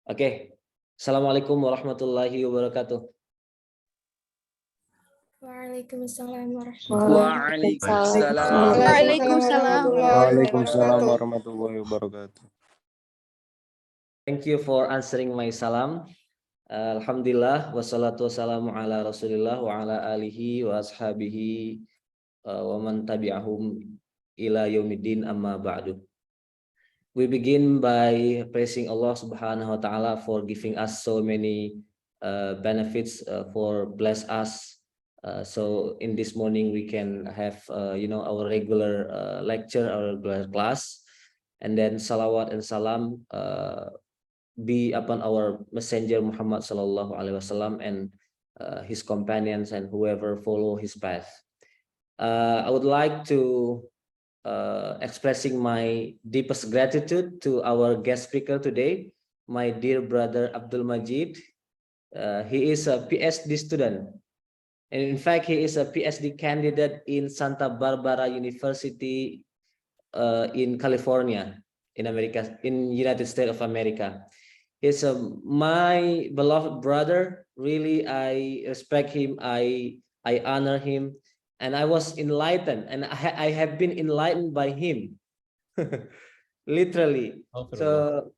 Oke. Assalamualaikum warahmatullahi wabarakatuh. Waalaikumsalam warahmatullahi Waalaikumsalam warahmatullahi wabarakatuh. Thank you for answering my salam. Alhamdulillah wassalatu wassalamu ala Rasulillah wa ala alihi wa ashabihi wa man tabi'ahum ila yaumiddin amma ba'du. We begin by praising Allah Subhanahu wa taala for giving us so many benefits, for bless us. So in this morning we can have our regular lecture, our regular class, and then salawat and salam be upon our messenger Muhammad sallallahu alaihi wasallam and his companions and whoever follow his path. I would like to expressing my deepest gratitude to our guest speaker today, my dear brother Abdulmecid. He is a PhD student, and in fact he is a PhD candidate in Santa Barbara University in California, in America, in United States of America. He's my beloved brother. Really, I respect him. I honor him, and I was enlightened, and I have been enlightened by him, literally. So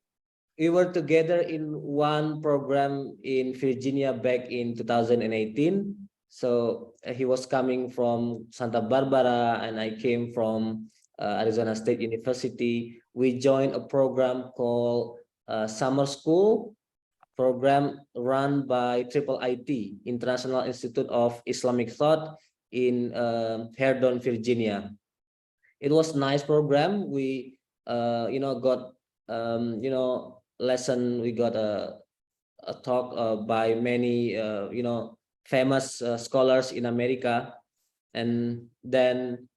we were together in one program in Virginia back in 2018. So he was coming from Santa Barbara, and I came from Arizona State University. We joined a program called summer school program run by IT, International Institute of Islamic Thought in Herdon, Virginia. It was a nice program. We got lesson. We got a talk by many famous scholars in America, and then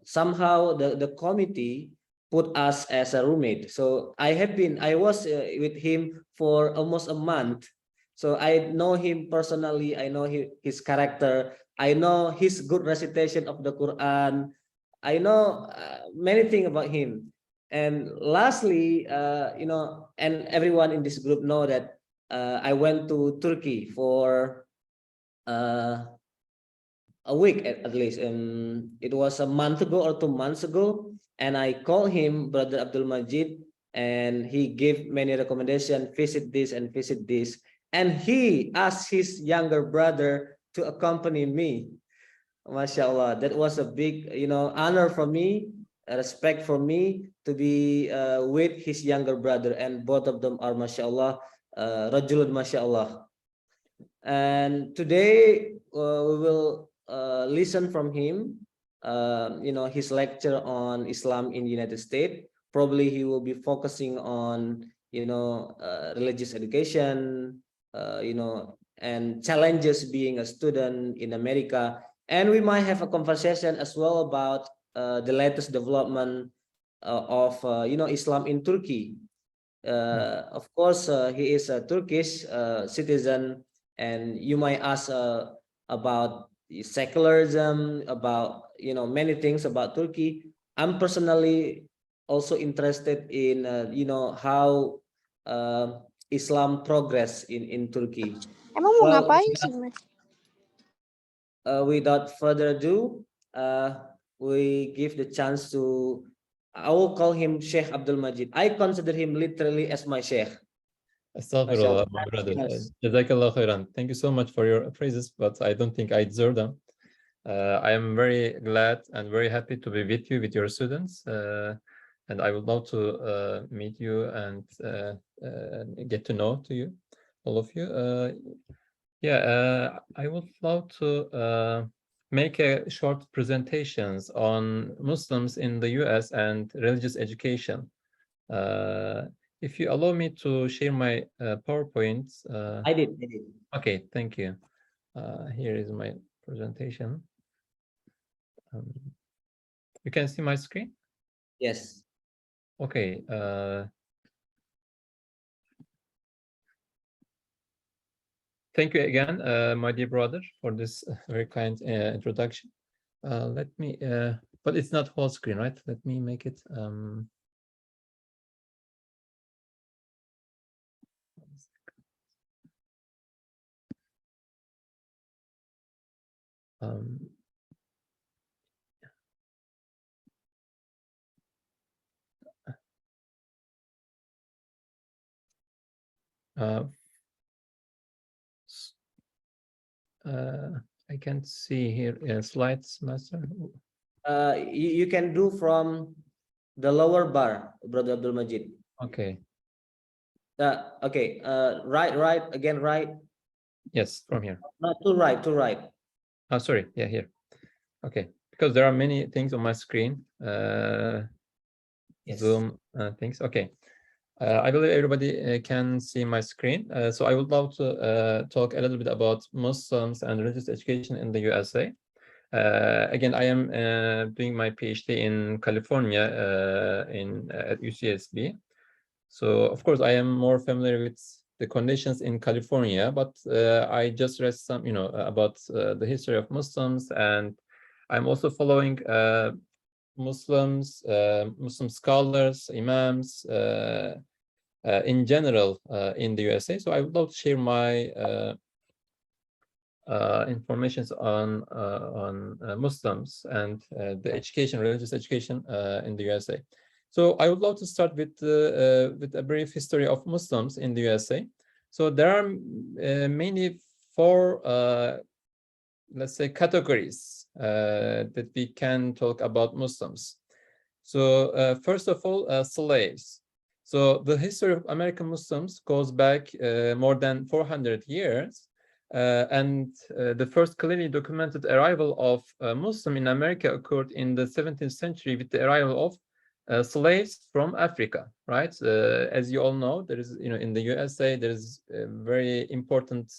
somehow the committee put us as a roommate. So I was with him for almost a month. So I know him personally. I know his character. I know his good recitation of the Quran. I know many things about him. And lastly, and everyone in this group know that I went to Turkey for a week at least. It was a month ago or 2 months ago. And I called him, Brother Abdulmecid, and he gave many recommendations, visit this and visit this. And he asked his younger brother to accompany me. MashaAllah, that was a big, honor for me, a respect for me to be with his younger brother. And both of them are, MashaAllah, Rajulun, MashaAllah. And today we will listen from him. His lecture on Islam in the United States. Probably he will be focusing on, religious education, and challenges being a student in America. And we might have a conversation as well about the latest development of, Islam in Turkey. Of course, he is a Turkish citizen, and you might ask about secularism, about many things about Turkey. I'm personally also interested in how Islam progress in Turkey. Emang mau ngapain sih, Mas? Without further ado, we give the chance to, I will call him Sheikh Abdulmecid. I consider him literally as my Sheikh. Astaghfirullah, my brother. Jazakallah khairan. Thank you so much for your praises, but I don't think I deserve them. I am very glad and very happy to be with you, with your students, and I would love to meet you and get to know to you, all of you. I would love to make a short presentations on Muslims in the US and religious education. If you allow me to share my PowerPoint. I did. Okay, thank you. Here is my presentation. You can see my screen? Yes. Okay. Thank you again, my dear brother, for this very kind introduction. Let me, but it's not whole screen, right? Let me make it. I can't see here slides, master. You can do from the lower bar, Brother Abdulmecid. Okay. Okay. Right. Again, right. Yes, from here. No, to right. Oh, sorry. Yeah, here. Okay, because there are many things on my screen. Yes. Zoom things. Okay. I believe everybody can see my screen. So I would love to talk a little bit about Muslims and religious education in the USA. Again, I am doing my PhD in California at UCSB. So of course, I am more familiar with the conditions in California, but I just read some, about the history of Muslims, and I'm also following Muslims, Muslim scholars, imams, in general in the USA. So I would love to share my information on Muslims and the education, religious education in the USA. So I would love to start with a brief history of Muslims in the USA. So there are mainly four, let's say, categories that we can talk about Muslims. So first of all, slaves. So the history of American Muslims goes back more than 400 years. And the first clearly documented arrival of Muslim in America occurred in the 17th century with the arrival of slaves from Africa, right? As you all know, there is, in the USA, there is a very important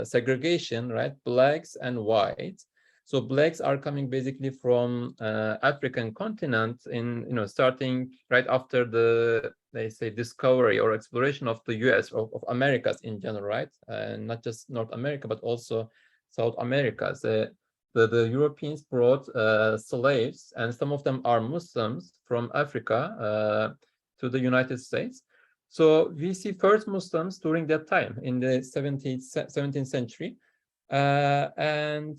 segregation, right? Blacks and whites. So blacks are coming basically from African continent in, starting right after the, they say, discovery or exploration of the US, of Americas in general, right? And not just North America, but also South America. The Europeans brought slaves, and some of them are Muslims from Africa to the United States. So we see first Muslims during that time in the 17th century. And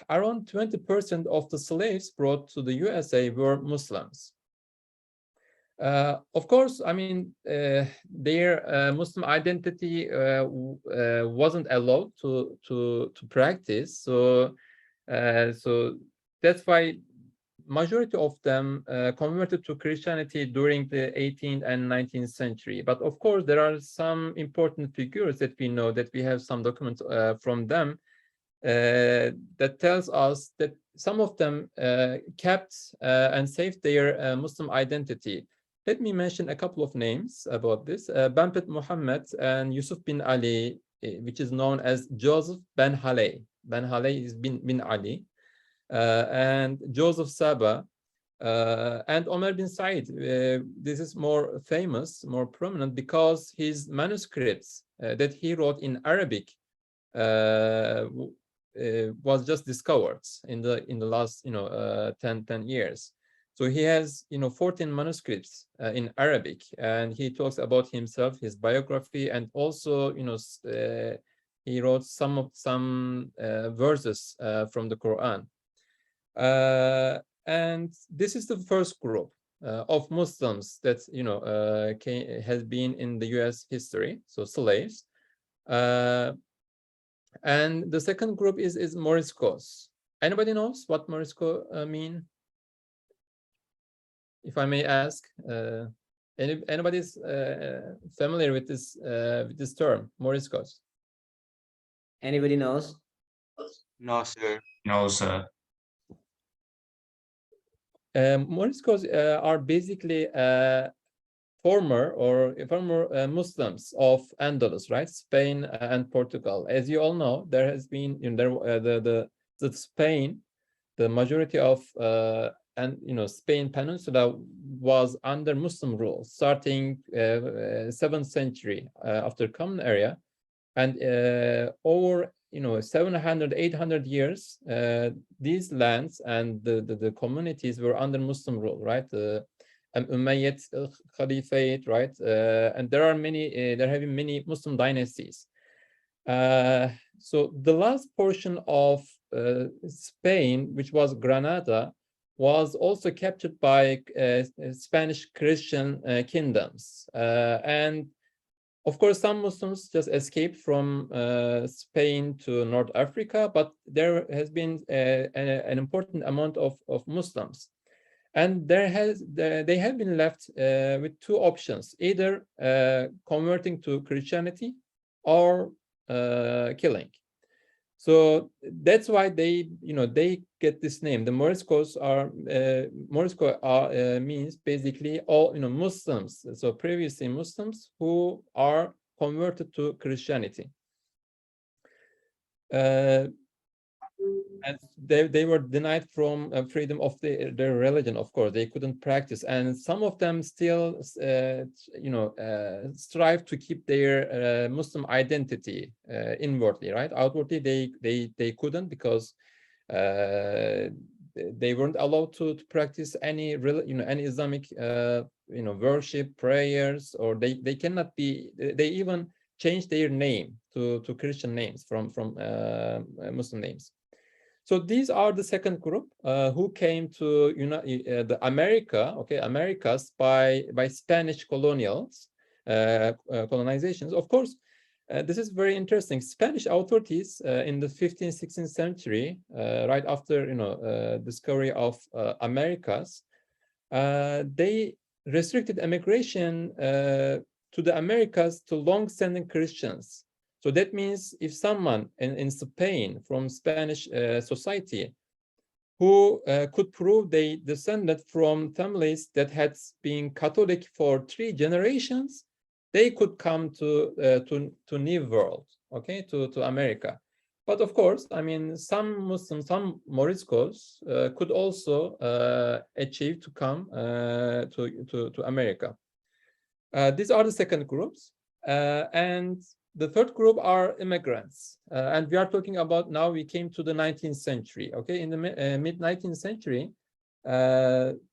around 20% of the slaves brought to the USA were Muslims. Of course, I mean, their Muslim identity wasn't allowed to practice. So that's why majority of them converted to Christianity during the 18th and 19th century. But of course, there are some important figures that we know, that we have some documents from them that tells us that some of them kept and saved their Muslim identity. Let me mention a couple of names about this. Bampet Muhammad and Yusuf bin Ali, which is known as Joseph ben Haleh. Ben Haleh is bin Ali. And Joseph Saba, and Omar bin Said. This is more famous, more prominent, because his manuscripts that he wrote in Arabic was just discovered in the last 10 years. So he has 14 manuscripts in Arabic, and he talks about himself, his biography, and also he wrote some verses from the Quran. And this is the first group of Muslims that has been in the U.S. history, so slaves. And the second group is Moriscos. Anybody knows what Morisco mean? If I may ask, anybody's familiar with this term, Moriscos? Anybody knows? No, sir. No, sir. Moriscos are basically former Muslims of Andalus, right? Spain and Portugal. As you all know, there has been the Spain, the majority of Spain Peninsula was under Muslim rule starting 7th century after Common Era, and over 700-800 years, these lands and the communities were under Muslim rule, right? Umayyad Caliphate, right? And there have been many Muslim dynasties. So the last portion of Spain, which was Granada, was also captured by Spanish Christian kingdoms. And of course, some Muslims just escaped from Spain to North Africa, but there has been an important amount of Muslims. And they have been left with two options, either converting to Christianity or killing. So that's why they get this name. The Moriscos means basically all Muslims. So previously Muslims who are converted to Christianity. And they were denied from freedom of their religion. Of course, they couldn't practice, and some of them still, strive to keep their Muslim identity inwardly, right? Outwardly, they couldn't, because they weren't allowed to practice any Islamic worship, prayers, or they cannot be. They even changed their name to Christian names from Muslim names. So these are the second group who came to the Americas by Spanish colonizations. Of course, this is very interesting. Spanish authorities in the 15th, 16th century, right after discovery of Americas, they restricted immigration to the Americas to long-standing Christians. So that means if someone in Spain from Spanish society who could prove they descended from families that had been Catholic for 3 generations, they could come to New World, okay, to America. But of course, I mean, some Muslims, some Moriscos could also achieve to come to America. These are the second groups, and the third group are immigrants, and we are talking about now. We came to the 19th century. Okay, in the mid 19th century,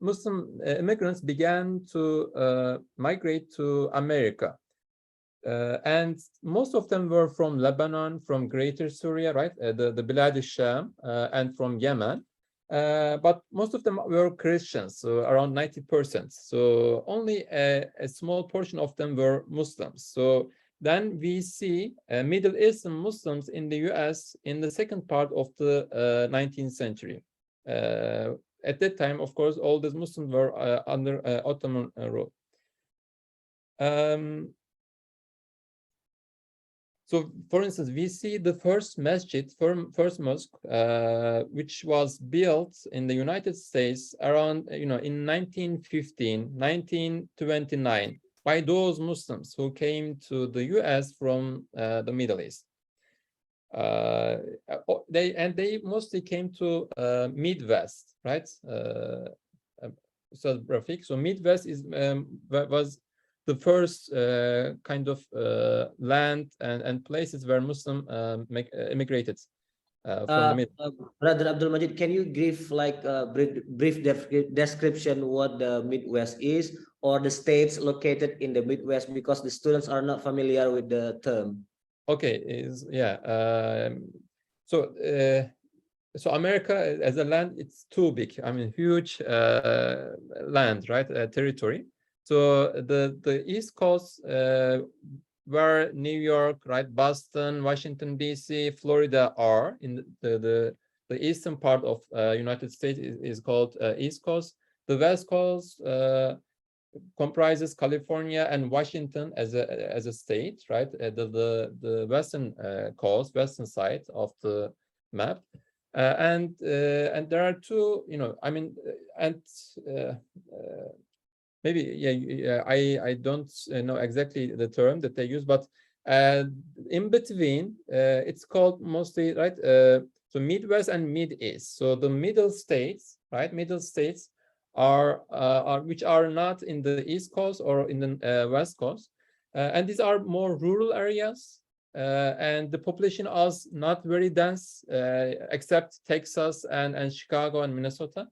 Muslim immigrants began to migrate to America, and most of them were from Lebanon, from Greater Syria, right, the Bilad al-Sham, and from Yemen. But most of them were Christians, so around 90%. So only a small portion of them were Muslims. So then we see Middle Eastern Muslims in the US in the second part of the 19th century. At that time, of course, all these Muslims were under Ottoman rule. So, for instance, we see the first masjid, first mosque, which was built in the United States around, in 1915, 1929, by those Muslims who came to the US from the Middle East. They mostly came to Midwest, right? So Midwest was the first kind of land and places where Muslim immigrated from the Middle. Brother Abdulmecid, can you give like a brief description what the Midwest is, or the states located in the Midwest, because the students are not familiar with the term? Okay, so America as a land, it's too big. I mean, huge land, right? Territory. So the East Coast, where New York, right, Boston, Washington D.C., Florida are in the eastern part of United States is called East Coast. The West Coast comprises California and Washington as a state, right? The western coast, western side of the map, and there are two, I mean, and maybe I don't know exactly the term that they use, but in between it's called mostly, right, so Midwest and Mid-East. So the middle states, right, middle states are which are not in the East Coast or in the West Coast, and these are more rural areas, and the population is not very dense, except Texas and Chicago and Minnesota.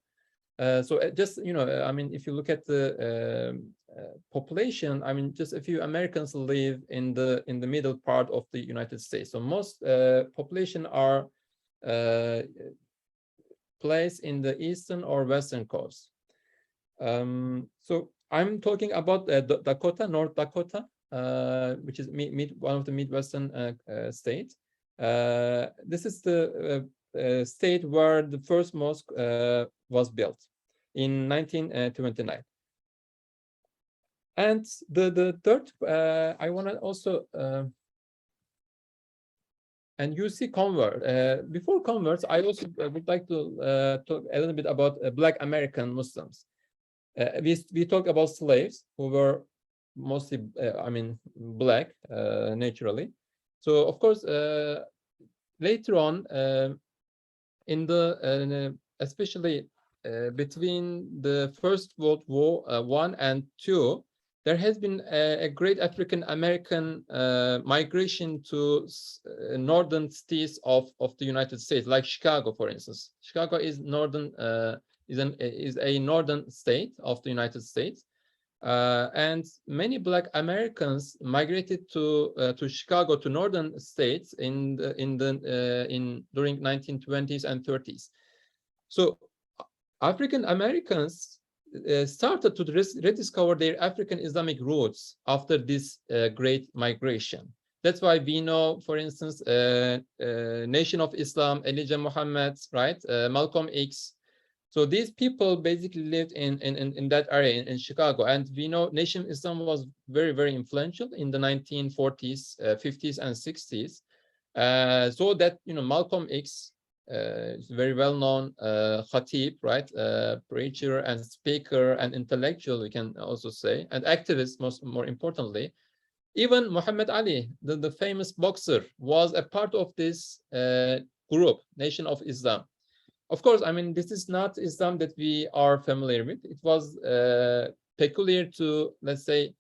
Just, I mean, if you look at the population, I mean, just a few Americans live in the middle part of the United States. So most population are placed in the eastern or western coast. So I'm talking about Dakota, North Dakota, which is one of the Midwestern states. This is the state where the first mosque was built in 1929. And the third, I want to also, and you see convert. Before converts, I also would like to talk a little bit about Black American Muslims. We talk about slaves who were mostly, I mean, Black naturally. So of course, later on, in the especially between the First World War I and II, there has been a great African American migration to northern cities of the United States, like Chicago, for instance. Chicago is northern is a northern state of the United States, and many Black Americans migrated to Chicago, to northern states during 1920s and 30s. So African Americans started to rediscover their African Islamic roots after this great migration. That's why we know, for instance, Nation of Islam, Elijah Muhammad, right? Malcolm X. So these people basically lived in that area in Chicago, and we know Nation of Islam was very, very influential in the 1940s, 50s, and 60s. So that, Malcolm X is very well-known khatib, right? Preacher and speaker and intellectual, we can also say, and activist, more importantly. Even Muhammad Ali, the famous boxer, was a part of this group, Nation of Islam. Of course, I mean, this is not Islam that we are familiar with. It was peculiar to, let's say,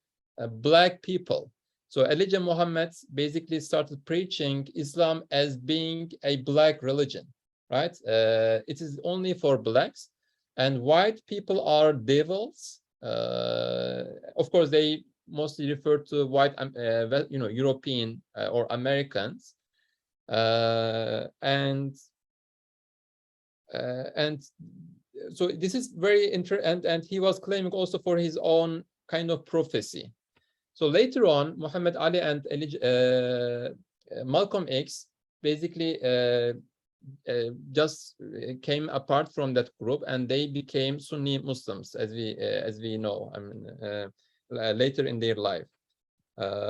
Black people. So Elijah Muhammad basically started preaching Islam as being a Black religion, right? It is only for Blacks, and white people are devils. Of course, they mostly refer to white, European or Americans, and so this is very interesting, and he was claiming also for his own kind of prophecy. So later on, Muhammad Ali and Malcolm X basically just came apart from that group, and they became Sunni Muslims, as we know. I mean, later in their life.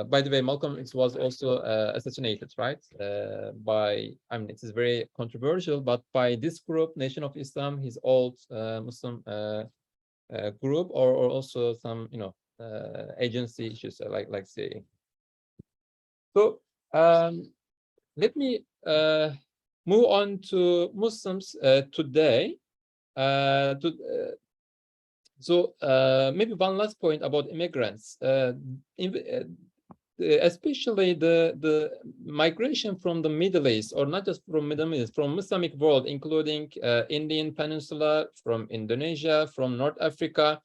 By the way, Malcolm X was also assassinated, right? I mean, it is very controversial, but by this group, Nation of Islam, his old Muslim group, or also some, agency issues, like saying. So let me move on to Muslims today. So maybe one last point about immigrants, especially the migration from the Middle East, or not just from Middle East, from Islamic world, including Indian Peninsula, from Indonesia, from North Africa.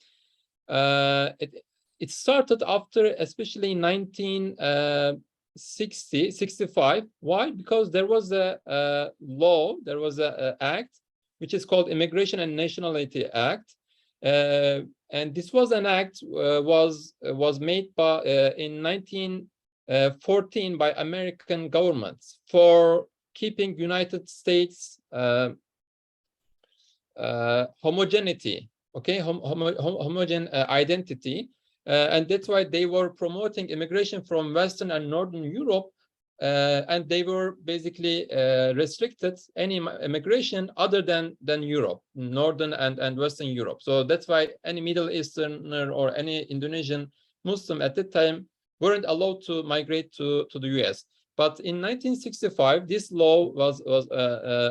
It started after, especially 1965. Why? Because there was a law, there was an act, which is called Immigration and Nationality Act. And this was an act was made by in 1914 by American governments for keeping United States homogeneity, okay, homogeneous identity, and that's why they were promoting immigration from Western and Northern Europe, and they were basically restricted any immigration other than Europe, Northern and Western Europe. So that's why any Middle Easterner or any Indonesian Muslim at that time weren't allowed to migrate to the US. But in 1965, this law was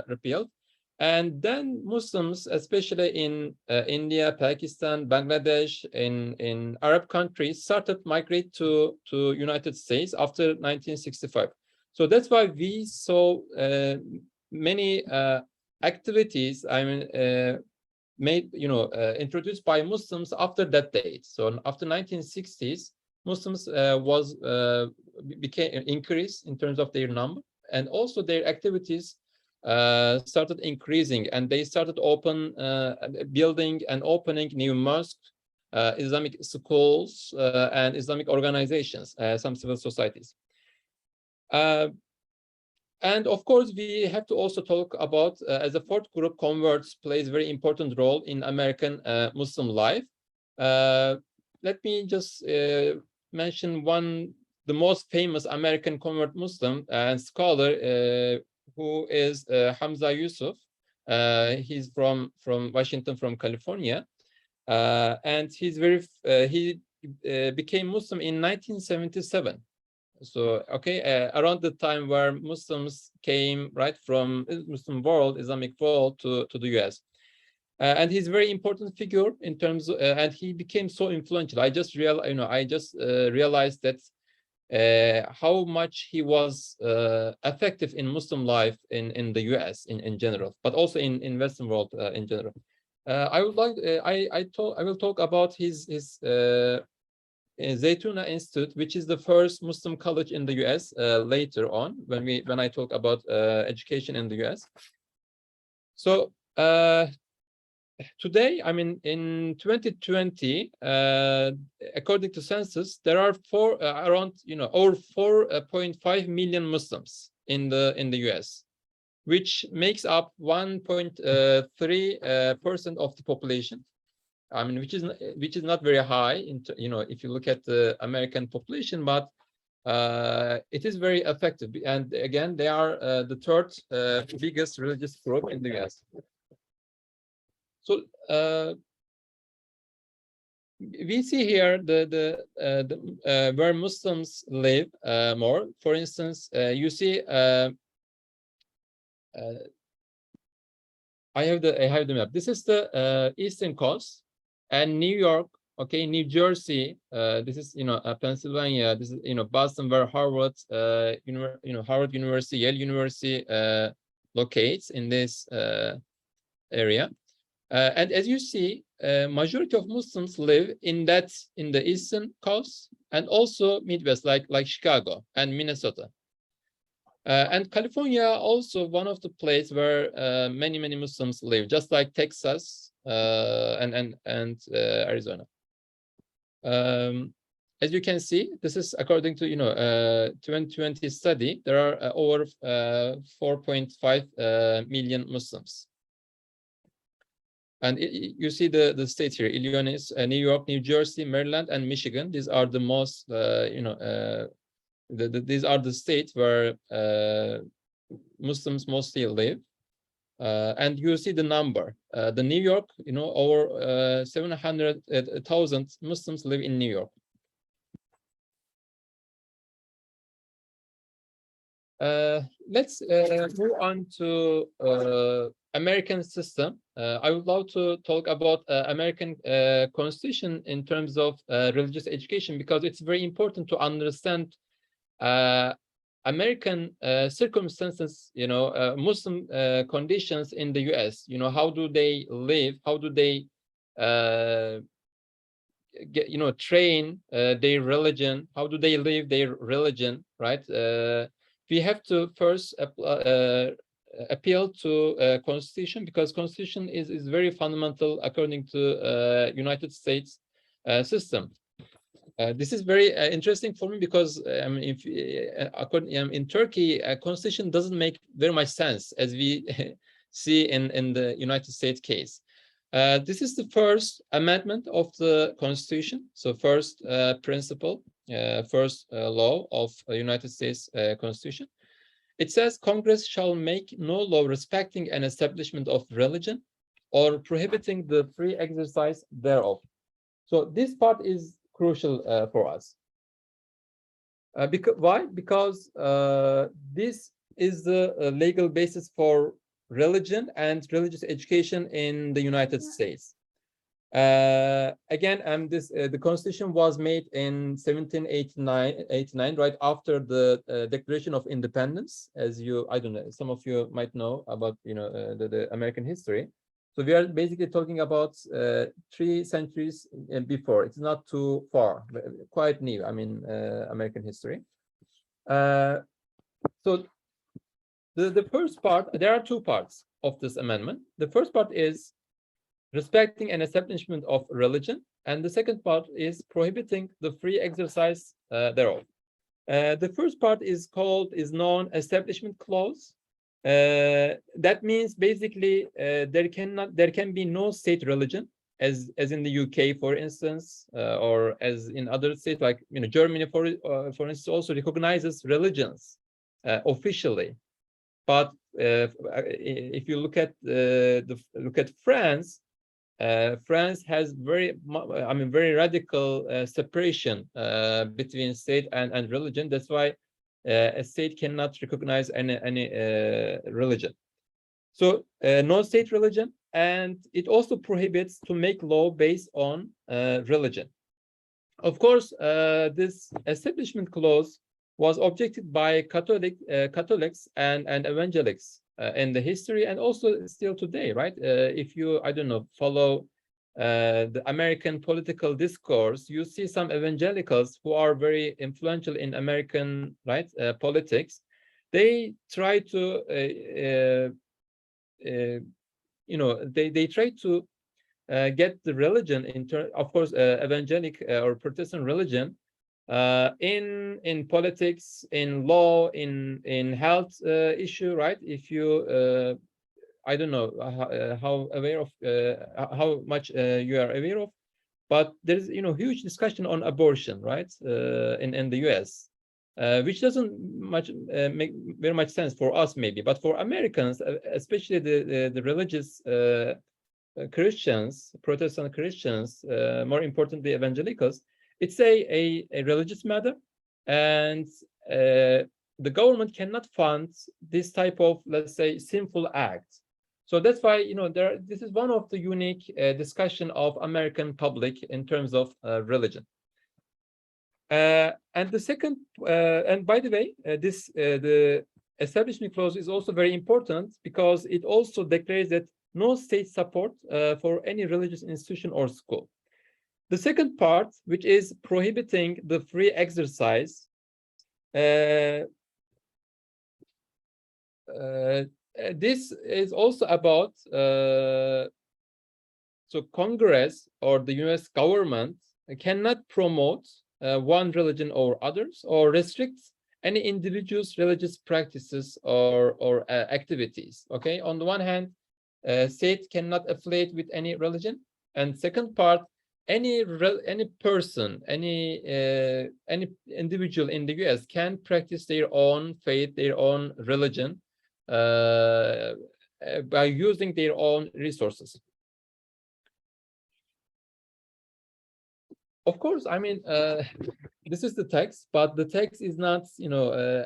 repealed. And then Muslims, especially in India, Pakistan, Bangladesh, in Arab countries, started migrate to United States after 1965. So that's why we saw many activities, I mean, made, introduced by Muslims after that date. So after 1960s, Muslims became increased in terms of their number, and also their activities started increasing, and they started building and opening new mosques, Islamic schools, and Islamic organizations, some civil societies. And of course, we have to also talk about, as a fourth group, converts plays a very important role in American Muslim life. Let me just mention the most famous American convert Muslim and scholar, who is Hamza Yusuf. He's from Washington, from California, and he became Muslim in 1977. So, around the time where Muslims came right from Muslim world, Islamic world, to the US. And he's a very important figure in terms of, and he became so influential. I just realized that how much he was effective in Muslim life in the US in general, but also in Western world in general. I will talk about his Zaytuna Institute, which is the first Muslim college in the US later on, when I talk about education in the US. So today, I mean, in 2020, according to census, there are around over 4.5 million Muslims in the US, which makes up 1.3% of the population. I mean, which is not very high, if you look at the American population, but it is very effective. And again, they are the third biggest religious group in the US. So we see here where Muslims live more. For instance, you see, I have the map. This is the Eastern Coast. And New York, New Jersey, this is Pennsylvania, this is Boston, where Harvard, Harvard University, Yale University locates in this area. And as you see, majority of Muslims live in the Eastern Coast and also Midwest, like Chicago and Minnesota. And California also one of the places where many Muslims live, just like Texas and Arizona. As you can see, this is according to 2020 study. There are over 4.5 million Muslims, and you see the states here: Illinois, New York, New Jersey, Maryland, and Michigan. These are the most these are the states where Muslims mostly live. And you see the number. The New York, over 700,000 Muslims live in New York. Let's move on to American system. I would love to talk about American Constitution in terms of religious education, because it's very important to understand American circumstances, Muslim conditions in the US. How do they live? How do they train their religion? How do they live their religion, right? We have to first appeal to Constitution, because Constitution is very fundamental according to United States system. This is very interesting for me, because in Turkey, Constitution doesn't make very much sense, as we see in the United States case. This is the first amendment of the Constitution. So first principle, first law of the United States Constitution. It says Congress shall make no law respecting an establishment of religion or prohibiting the free exercise thereof. So this part is crucial for us. Why? Because this is the legal basis for religion and religious education in the United States. Again, the Constitution was made in 1789, right after the Declaration of Independence. As I don't know, some of you might know about the American history. So we are basically talking about 3 centuries before. It's not too far, quite new, I mean, American history. So the first part, there are 2 parts of this amendment. The first part is respecting an establishment of religion, and the second part is prohibiting the free exercise thereof. The first part is known Establishment Clause. That means basically there can be no state religion, as in the UK, for instance, or as in other states like Germany, for instance, also recognizes religions officially. But if you look at France, France has very radical separation between state and religion. That's why a state cannot recognize any religion. So no state religion, and it also prohibits to make law based on religion. Of course, this establishment clause was objected by Catholics and evangelics in the history, and also still today, right? If you, I don't know, follow the American political discourse, you see some evangelicals who are very influential in American, right, politics. They try to, they try to get the religion of course, evangelic or Protestant religion, in politics, in law, in health issue, right? If you, I don't know how aware of how much you are aware of, but there's huge discussion on abortion, right? In the US, which doesn't make very much sense for us maybe, but for Americans, especially the religious Christians, Protestant Christians, more importantly evangelicals, it's a religious matter, and the government cannot fund this type of, let's say, sinful act. So that's why this is one of the unique discussion of American public in terms of religion. And the second, and by the way, the Establishment Clause is also very important because it also declares that no state support for any religious institution or school. The second part, which is prohibiting the free exercise, this is also about, so Congress or the US government cannot promote one religion over others, or restrict any individual's religious practices or activities. Okay, on the one hand, state cannot affiliate with any religion, and second part, any person, any individual in the US can practice their own faith, their own religion, by using their own resources. Of course, I mean, this is the text, but the text is not,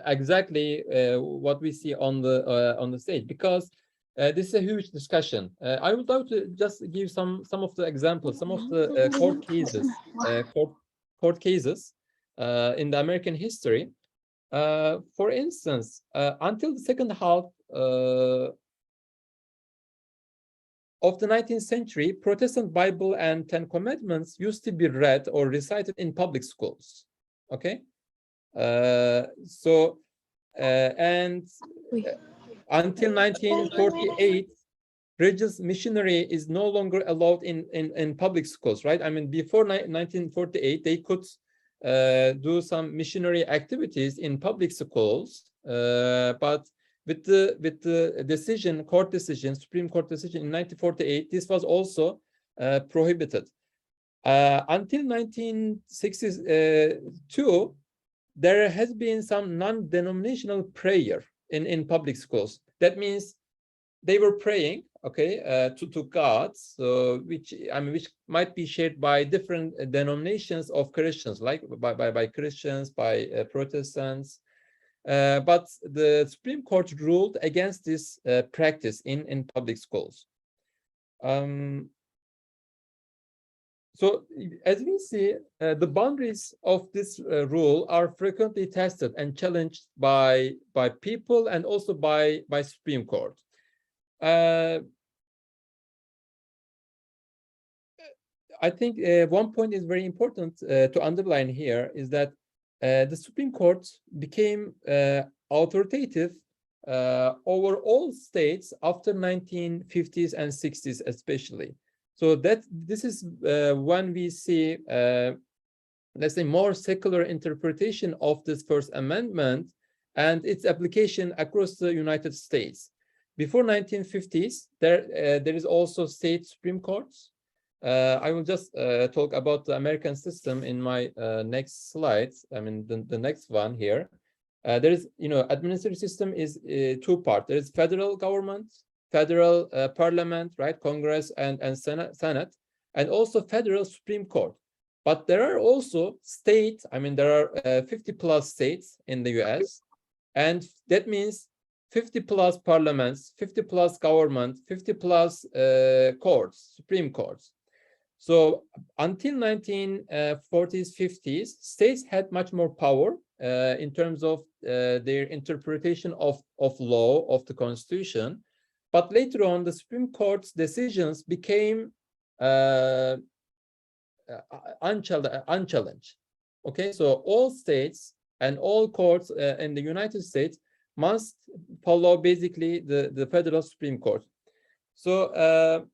exactly what we see on the stage, because this is a huge discussion. I would like to just give some of the examples, some of the court cases in the American history. For instance, until the second half of the 19th century, Protestant Bible and 10 Commandments used to be read or recited in public schools. Okay, and until 1948, religious missionary is no longer allowed in public schools, right? I mean, before 1948, they could do some missionary activities in public schools, but with the decision, court decision, Supreme Court decision in 1948, this was also prohibited. Until 1962, there has been some non-denominational prayer in public schools. That means they were praying, okay, to God, so which might be shared by different denominations of Christians, like by Christians, by Protestants. But the Supreme Court ruled against this practice in public schools. So as we see, the boundaries of this rule are frequently tested and challenged by people and also by Supreme Court. I think one point is very important to underline here is that the Supreme Court became authoritative over all states after 1950s and 60s especially. So that this is when we see, let's say, more secular interpretation of this First Amendment and its application across the United States. Before 1950s, there is also state Supreme Courts. I will just talk about the American system in my next slides. I mean, the next one here. There is, administrative system is two parts. There is federal government, federal parliament, right, Congress and Senate, and also federal Supreme Court. But there are also states. I mean, there are 50 plus states in the US, and that means 50 plus parliaments, 50 plus government, 50 plus courts, Supreme Courts. So until 1940s, 50s, states had much more power in terms of their interpretation of law, of the Constitution. But later on, the Supreme Court's decisions became unchallenged. Okay, so all states and all courts in the United States must follow basically the federal Supreme Court. So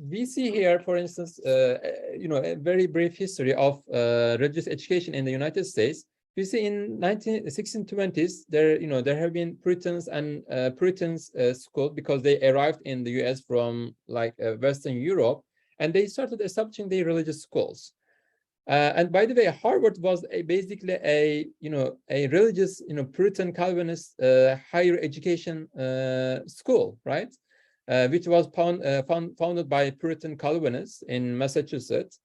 we see here, for instance, a very brief history of religious education in the United States. We see in 1620s, there have been Puritans and Puritans schools because they arrived in the US from like Western Europe, and they started establishing their religious schools. And by the way, Harvard was basically a religious, Puritan Calvinist higher education school, right? Which was founded by Puritan Calvinists in Massachusetts.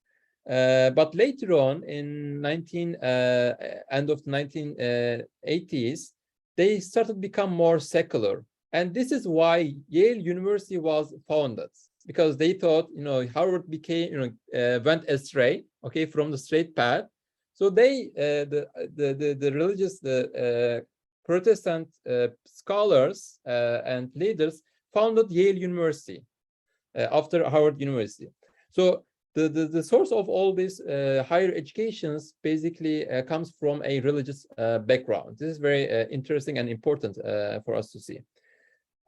But later on, in end of 1980s, they started to become more secular. And this is why Yale University was founded, because they thought, Harvard became, went astray, okay, from the straight path. So they, the religious, Protestant scholars and leaders founded Yale University after Harvard University. So the source of all these higher educations basically comes from a religious background. This is very interesting and important for us to see.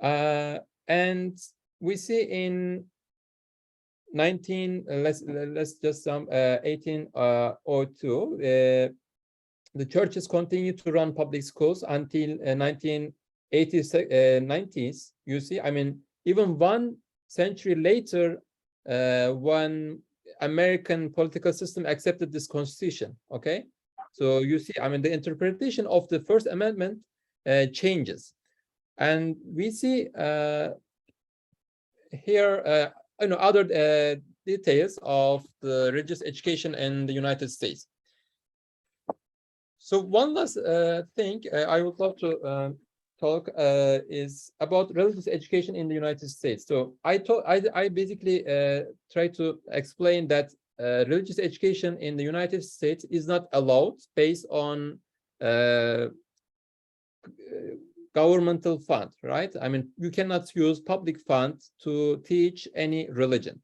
And we see in 1802, the churches continued to run public schools until 1990s. You see, I mean, even 1 century later, when American political system accepted this constitution. Okay, so you see, I mean, the interpretation of the First Amendment changes, and we see here, other details of the religious education in the United States. So one last thing I would love to talk is about religious education in the United States. So I basically try to explain that religious education in the United States is not allowed based on governmental fund, right? I mean, you cannot use public funds to teach any religion.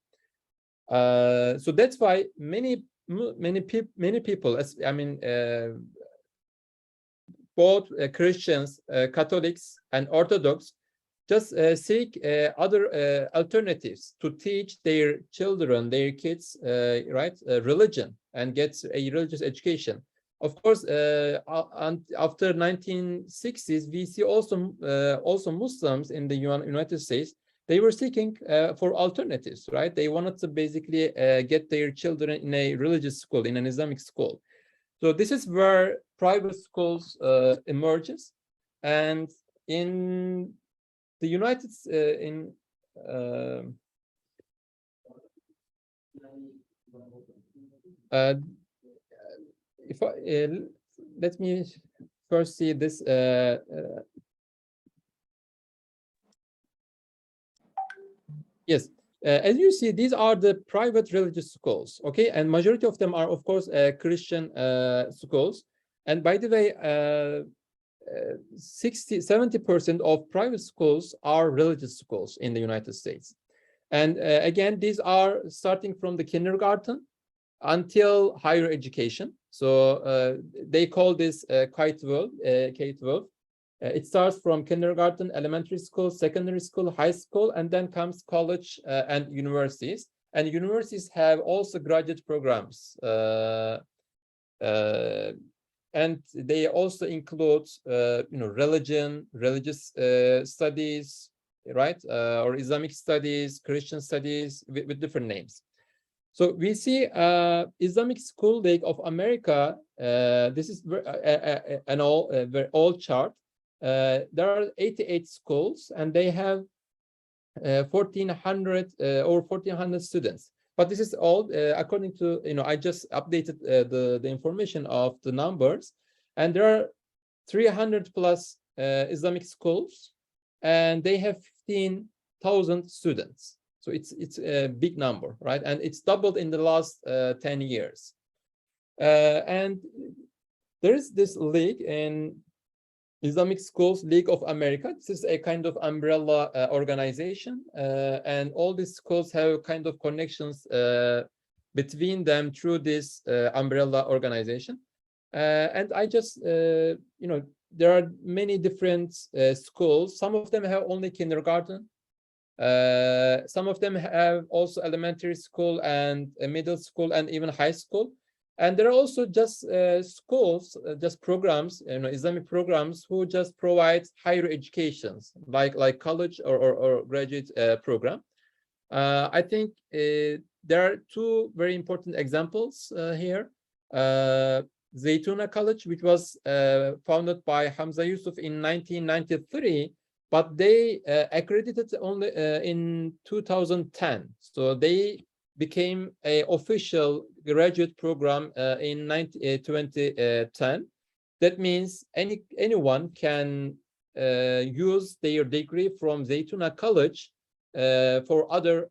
So that's why many people, I mean, both Christians, Catholics, and Orthodox just seek other alternatives to teach their children, their kids, right, religion and get a religious education. Of course, after 1960s, we see also Muslims in the United States. They were seeking for alternatives, right? They wanted to basically get their children in a religious school, in an Islamic school. So this is where private schools emerges, and in the United let me first see this. Yes. As you see, these are the private religious schools, okay? And majority of them are, of course, Christian schools. And by the way, 70% of private schools are religious schools in the United States. And again, these are starting from the kindergarten until higher education. So they call this K-12. K-12. It starts from kindergarten, elementary school, secondary school, high school, and then comes college and universities. And universities have also graduate programs. And they also include, religious studies, right? Or Islamic studies, Christian studies with different names. So we see Islamic School League of America. This is an all chart. There are 88 schools, and they have 1,400 or 1,400 students. But this is all according to, I just updated the information of the numbers, and there are 300 plus Islamic schools, and they have 15,000 students. So it's a big number, right? And it's doubled in the last 10 years. And there is this league in Islamic Schools League of America. This is a kind of umbrella organization, and all these schools have kind of connections between them through this umbrella organization. And I just, there are many different schools. Some of them have only kindergarten. Some of them have also elementary school and middle school and even high school. And there are also just schools, just programs, Islamic programs who just provide higher educations, like college or graduate program. I think there are two very important examples here. Zaytuna College, which was founded by Hamza Yusuf in 1993, but they accredited only in 2010. So they became an official graduate program in 2010. That means anyone can use their degree from Zaytuna College for other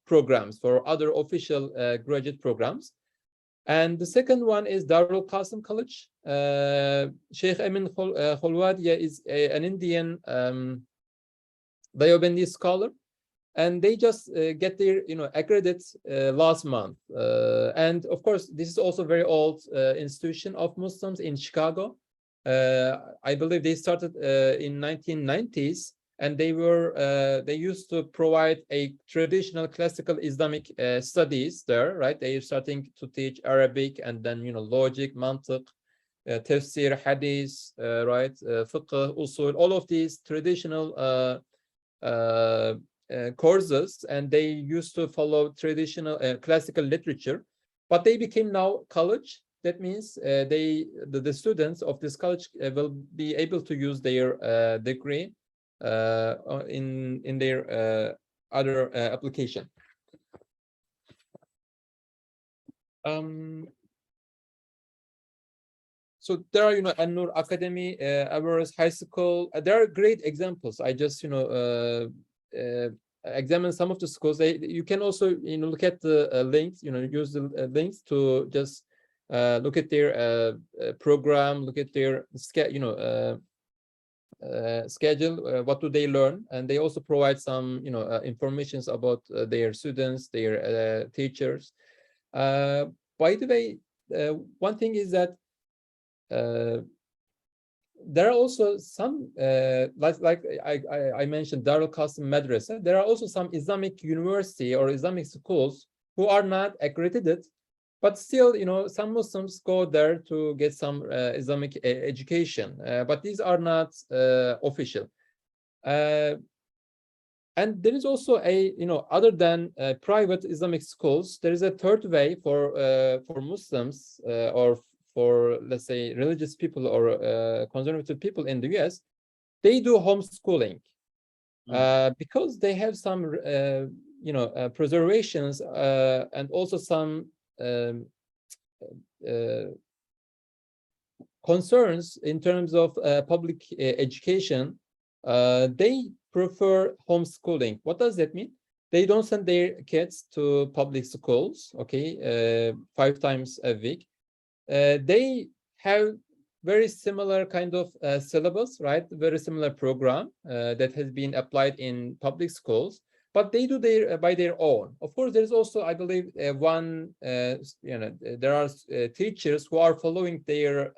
programs, for other official graduate programs. And the second one is Darul Qasim College. Sheikh Amin Kholwadia is an Indian Deobandi scholar, and they just get their accredit last month. And of course, this is also a very old institution of Muslims in Chicago. I believe they started in 1990s, and they used to provide a traditional classical Islamic studies there, right? They are starting to teach Arabic, and then logic, mantiq, tafsir, hadith, right? Fiqh, usul, all of these traditional courses, and they used to follow traditional classical literature, but they became now college. That means the students of this college will be able to use their degree in their other application. So there are, An-Nur Academy, Averroes High School. There are great examples. I just, examine some of the schools. You can also, look at the links. Use the links to just look at their program, look at their schedule. What do they learn? And they also provide some, informations about their students, their teachers. By the way, one thing is that there are also some, like I mentioned, Darul Qasim Madrasa. There are also some Islamic university or Islamic schools who are not accredited, but still, some Muslims go there to get some Islamic education. But these are not official. And there is also a, other than private Islamic schools, there is a third way for Muslims or for, let's say, religious people or conservative people in the US. They do homeschooling because they have some, preservations and also some concerns in terms of public education. They prefer homeschooling. What does that mean? They don't send their kids to public schools, okay, 5 times a week. They have very similar kind of syllabus, right? Very similar program that has been applied in public schools. but they do their by their own. Of course, there is also, I believe, there are teachers who are following their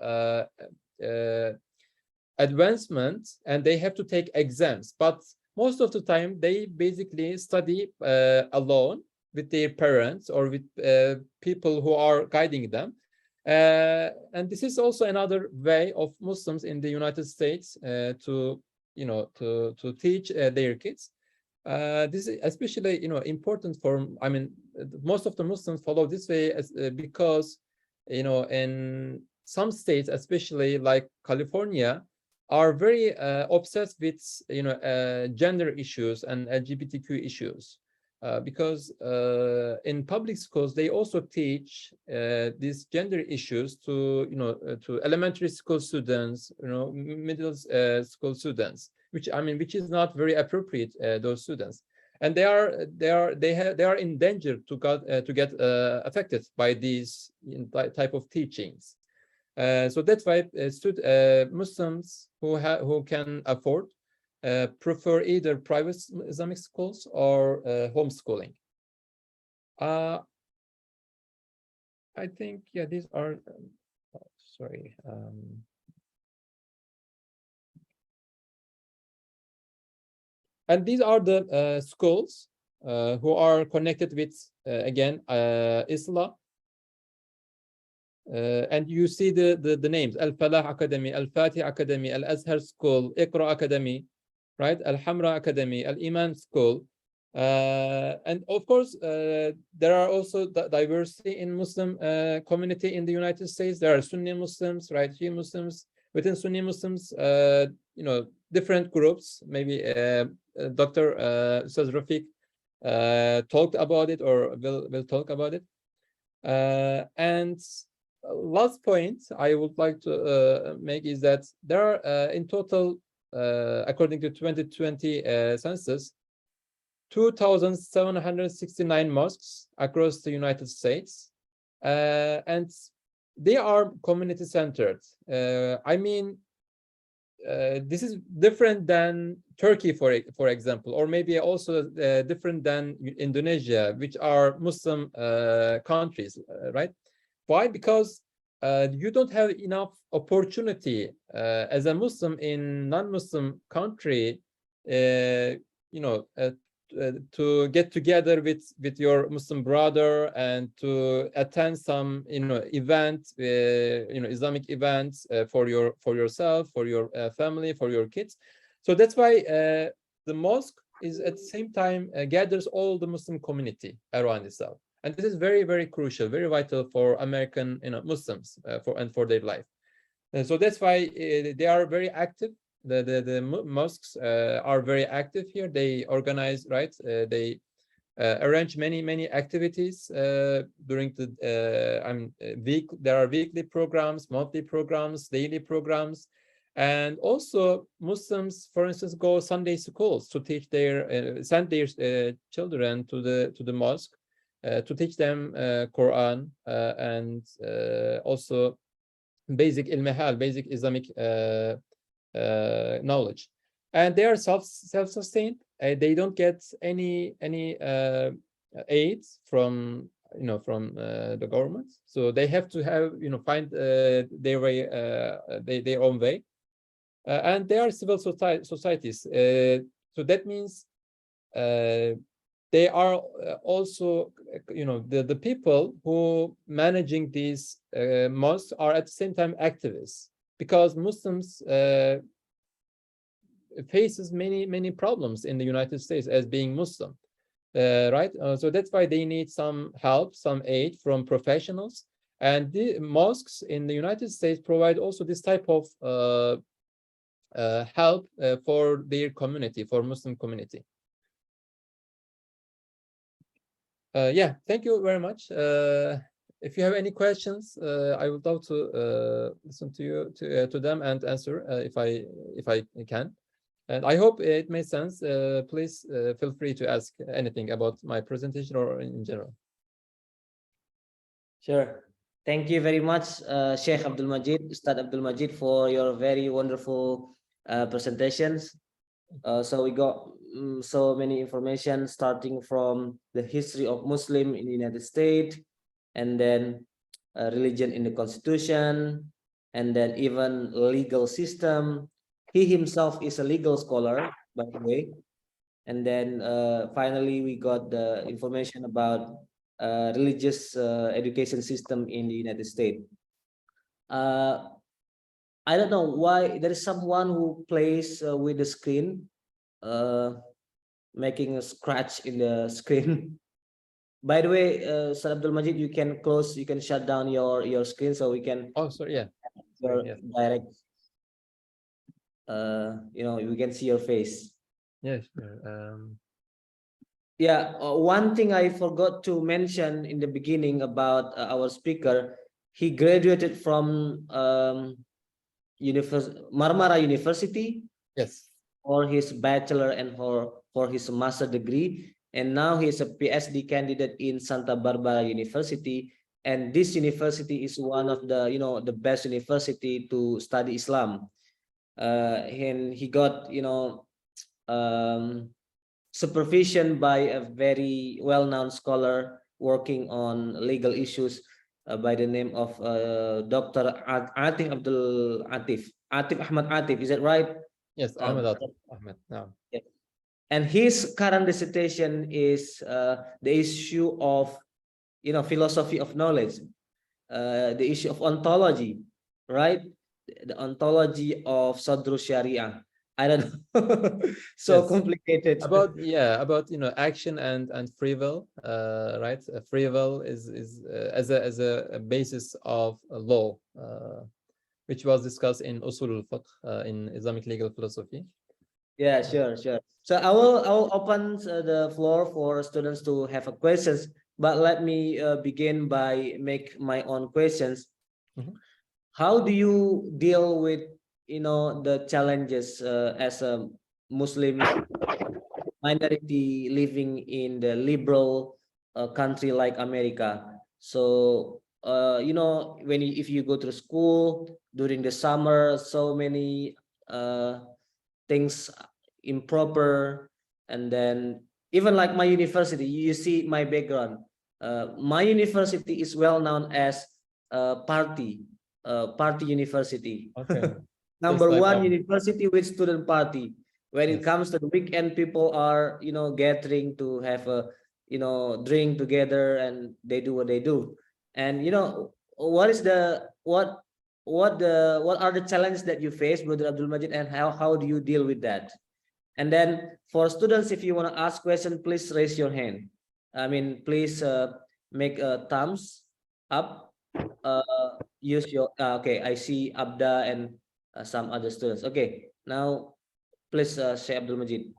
advancement, and they have to take exams. But most of the time, they basically study alone with their parents or with people who are guiding them. And this is also another way of Muslims in the United States to teach their kids. This is especially important for, I mean, most of the Muslims follow this way because in some states, especially like California, are very obsessed with gender issues and LGBTQ issues. Because in public schools they also teach these gender issues to to elementary school students, middle school students, which is not very appropriate, those students, and they are in danger to get affected by these type of teachings. So that's why Muslims who can afford prefer either private Islamic schools or homeschooling. I think, yeah, these are, sorry. And these are the schools who are connected with, again, Islam. And you see the names: Al-Falah Academy, Al-Fatih Academy, Al-Azhar School, Iqra Academy, right? Al-Hamra Academy, Al-Iman School. And of course, there are also diversity in Muslim community in the United States. There are Sunni Muslims, right? Shia Muslims. Within Sunni Muslims, different groups. Maybe Dr. Ustaz Rafiq talked about it, or will talk about it. And last point I would like to make is that there are in total, according to 2020 census, 2,769 mosques across the United States, and they are community centered. This is different than Turkey, for example, or maybe also different than Indonesia, which are Muslim countries, right? Why? Because you don't have enough opportunity as a Muslim in non-Muslim country, to get together with your Muslim brother and to attend some event, Islamic events for yourself, for your family, for your kids. So that's why the mosque is at the same time gathers all the Muslim community around itself, and this is very, very crucial, very vital for American Muslims for their life. And so that's why they are very active. The mosques are very active here. They organize, right? They arrange many activities during the week. There are weekly programs, monthly programs, daily programs, and also Muslims, for instance, go Sunday schools to teach send their children to the mosque to teach them Quran and also basic ilmihal, basic Islamic knowledge, and they are self-sustained. They don't get any aids from the government, so they have to have find their way, their own way, and they are civil societies. So that means they are also the people who managing these mosques are at the same time activists, because Muslims faces many problems in the United States as being Muslim, right? So that's why they need some help, some aid from professionals, and the mosques in the United States provide also this type of help for their community, for Muslim community. Yeah, thank you very much. If you have any questions, I would love to listen to them and answer if I can. And I hope it made sense. Please feel free to ask anything about my presentation or in general. Sure. Thank you very much, Sheikh Abdulmecid, Ustad Abdulmecid, for your very wonderful presentations. So we got so many information, starting from the history of Muslim in the United States, and then religion in the Constitution, and then even legal system. He himself is a legal scholar, by the way. And then finally, we got the information about religious education system in the United States. I don't know why there is someone who plays with the screen, making a scratch in the screen. By the way, Sir Abdulmecid, you can shut down your screen so we can. Oh, sorry, yeah. Yes. Direct. We can see your face. Yes. Sure. Yeah, one thing I forgot to mention in the beginning about our speaker, he graduated from Marmara University. Yes. For his bachelor and for his master degree, and now he is a PhD candidate in Santa Barbara University, and this university is one of the the best university to study Islam. And he got supervision by a very well-known scholar working on legal issues by the name of Dr. Atif Ahmad Atif. Is that right? Yes, Ahmed. Ahmed. No. Yeah. And his current dissertation is the issue of philosophy of knowledge, the issue of ontology, right? The ontology of Sadru Sharia. I don't know. So Yes. complicated. About action and free will, right? Free will is as a basis of a law, which was discussed in usul al-fiqh, in Islamic legal philosophy. Yeah, sure. So I will open the floor for students to have a questions, but let me begin by make my own questions. How do you deal with the challenges as a Muslim minority living in the liberal country like America? So if you go to school during the summer, so many things improper, and then even like my university, you see my background. My university is well known as party university. Okay. Number Like one university with student party. When it Yes. comes to the weekend, people are gathering to have a drink together, and they do what they do. And what are the challenges that you face, Brother Abdulmecid, and how do you deal with that? And then for students, if you want to ask question, please raise your hand. I mean, please make a thumbs up. Use your okay. I see Abda and some other students. Okay, now please say Abdulmecid.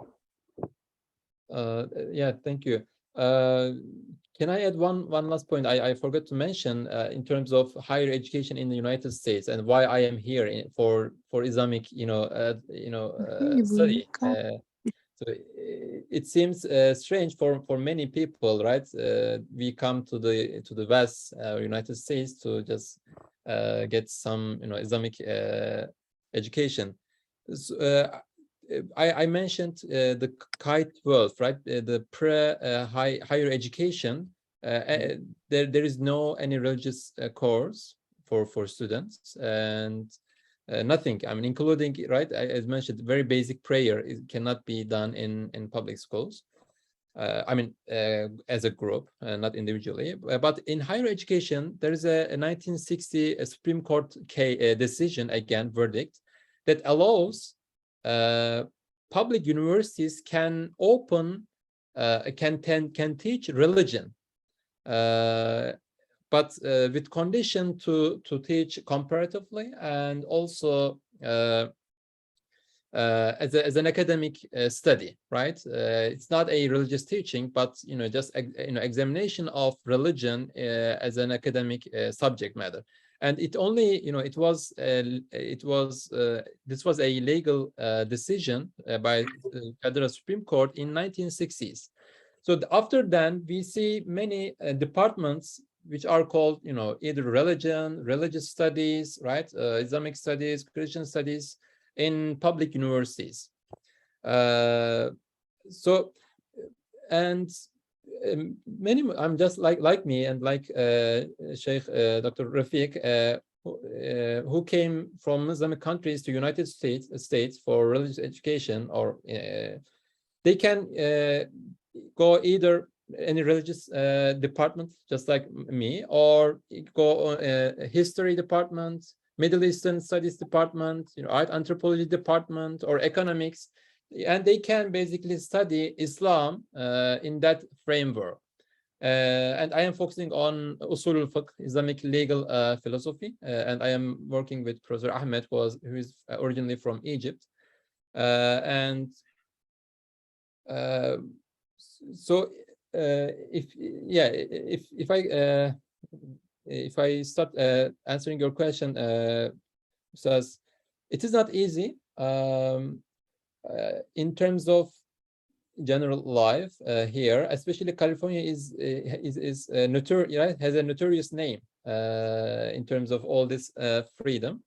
Yeah, thank you. Can I add one last point? I forgot to mention in terms of higher education in the United States and why I am here for Islamic study. So it seems strange for many people, right? We come to the West, United States, to just get some Islamic education. So, I mentioned the K-12, right? The higher education. There is no any religious course for students, and nothing. I mean, including, right? As mentioned, very basic prayer cannot be done in public schools. I mean, as a group, not individually. But in higher education, there is a 1960 Supreme Court decision, again, verdict, that allows public universities can teach religion, but with condition to teach comparatively, and also as an academic study, right? It's not a religious teaching, but just examination of religion as an academic subject matter. And it only, this was a legal decision by the Federal Supreme Court in 1960s. So after then, we see many departments which are called, either religion, religious studies, right? Islamic studies, Christian studies in public universities. so and many, I'm just like me and like Sheikh Dr. Rafiq, who came from Islamic countries to United States for religious education, or they can go either any religious department, just like me, or go a history department, Middle Eastern studies department, art anthropology department, or economics, and they can basically study Islam in that framework. And I am focusing on usul al-fiqh, Islamic legal philosophy, and I am working with Professor Ahmed, who is originally from Egypt, and so if I start answering your question, says it is not easy in terms of general life here, especially California is notorious, right? Has a notorious name in terms of all this freedom.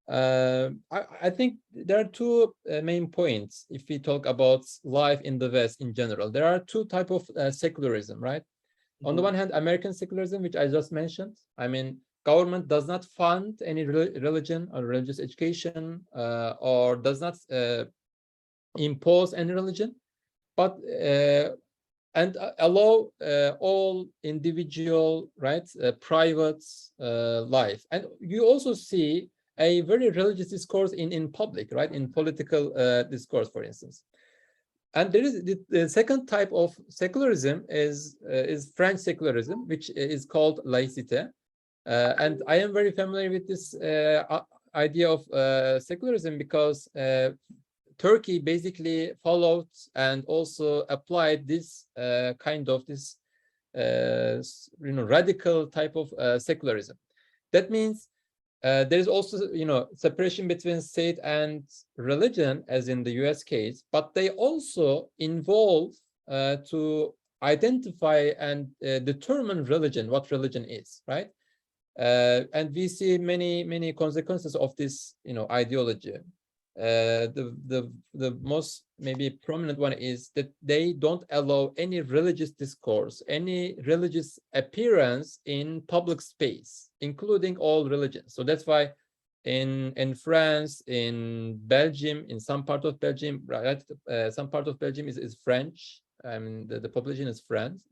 I think there are two main points if we talk about life in the West in general. There are two types of secularism, right? On the one hand, American secularism, which I just mentioned. I mean, government does not fund any religion or religious education, or does not impose any religion, but and allow all individual, right, private life. And you also see a very religious discourse in public, right, in political discourse, for instance. And there is the second type of secularism is French secularism, which is called laïcité. And I am very familiar with this idea of secularism because Turkey basically followed and also applied this kind of this radical type of secularism. That means there is also separation between state and religion, as in the US case, but they also involve to identify and determine religion, what religion is, right? And we see many consequences of this ideology. The most maybe prominent one is that they don't allow any religious discourse, any religious appearance in public space, including all religions. So that's why in France, in Belgium, in some part of Belgium, right, some part of Belgium is French. I mean, the population is French,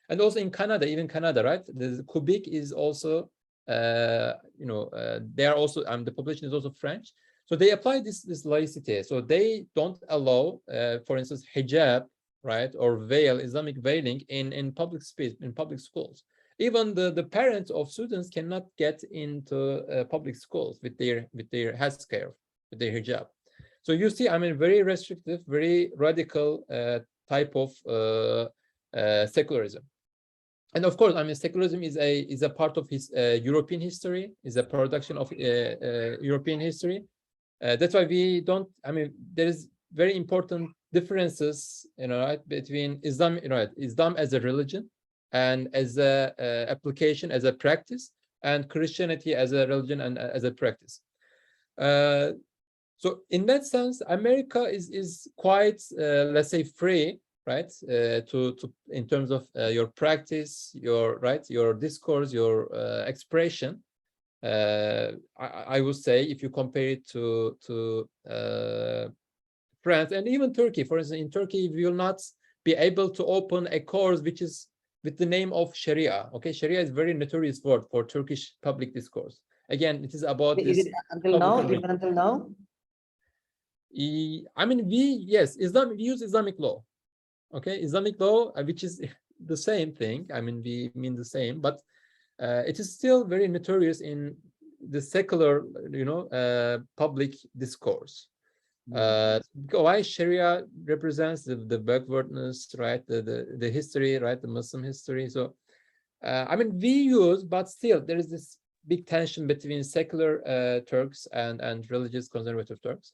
and also in Canada, even Canada, right? The Quebec is also, they are also, the population is also French. So they apply this laïcité. So they don't allow, for instance, hijab, right, or veil, Islamic veiling in public space, in public schools. Even the parents of students cannot get into public schools with their headscarf, with their hijab. So you see, I mean, very restrictive, very radical type of secularism. And of course, I mean, secularism is a part of his European history, is a production of European history. That's why we don't, I mean, there is very important differences, right, between Islam, Islam as a religion and as a application, as a practice, and Christianity as a religion and as a practice. So in that sense, America is quite, let's say, free, right, to in terms of your practice, your discourse, your expression. I would say, if you compare it to France and even Turkey, for instance, in Turkey, you will not be able to open a course which is with the name of Sharia. Okay, Sharia is a very notorious word for Turkish public discourse. Again, it is about Is it until now? Even until now? I mean, we use Islamic law. Okay, Islamic law, which is the same thing. I mean, we mean the same, but it is still very notorious in the secular, public discourse. Why Sharia represents the backwardness, right? The history, right? The Muslim history. So, I mean, we use, but still there is this big tension between secular Turks and religious conservative Turks.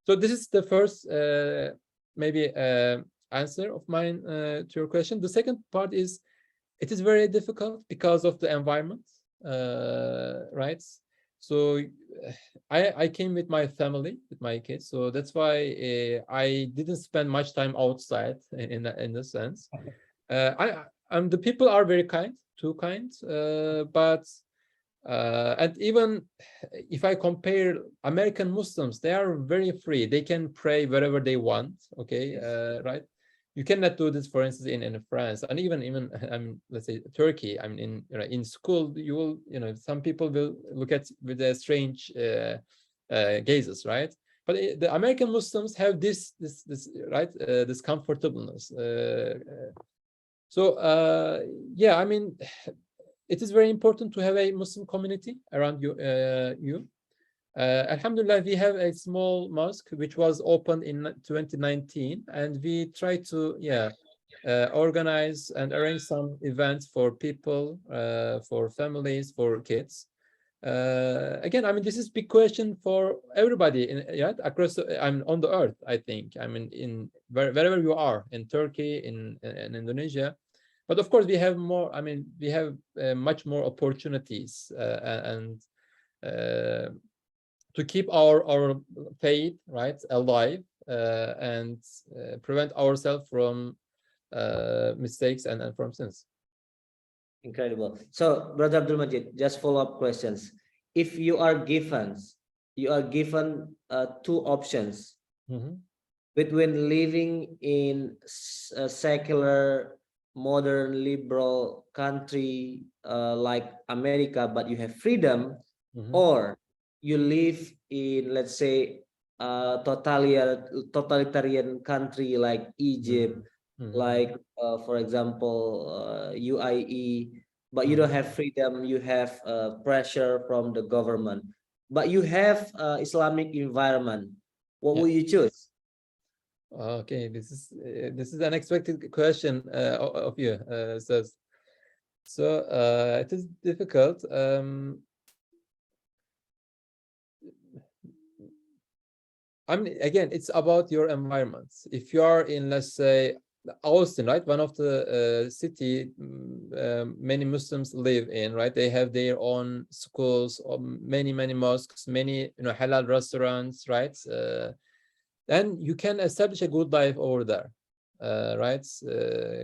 So this is the first maybe answer of mine to your question. The second part is, it is very difficult because of the environment, right? So I came with my family, with my kids. So that's why I didn't spend much time outside in the sense. The people are very kind, too kind, but and even if I compare American Muslims, they are very free. They can pray wherever they want. Okay, right? You cannot do this, for instance, in France, and even let's say Turkey. I mean, in school, you will, some people will look at with a strange gazes, right? But the American Muslims have this right, this comfortableness. Yeah, I mean, it is very important to have a Muslim community around you. Alhamdulillah, we have a small mosque which was opened in 2019, and we try to organize and arrange some events for people, for families, for kids. Again, I mean, this is big question for everybody across on the earth. I think, I mean, in wherever you are, in Turkey, in Indonesia. But of course, we have more. I mean, we have much more opportunities and to keep our faith alive and prevent ourselves from mistakes and from sins. Incredible. So, Brother Abdulmecid, just follow-up questions. If you are given two options between living in a secular, modern, liberal country like America, but you have freedom, or you live in, let's say, a totalitarian country like Egypt, like for example UAE, but you don't have freedom, you have pressure from the government, but you have Islamic environment, what will you choose? Okay, this is an unexpected question of you, says. So it is difficult. I mean, again, it's about your environment. If you are in, let's say, Austin, right, one of the city many Muslims live in, right? They have their own schools, many mosques, many halal restaurants, right? Then you can establish a good life over there, right?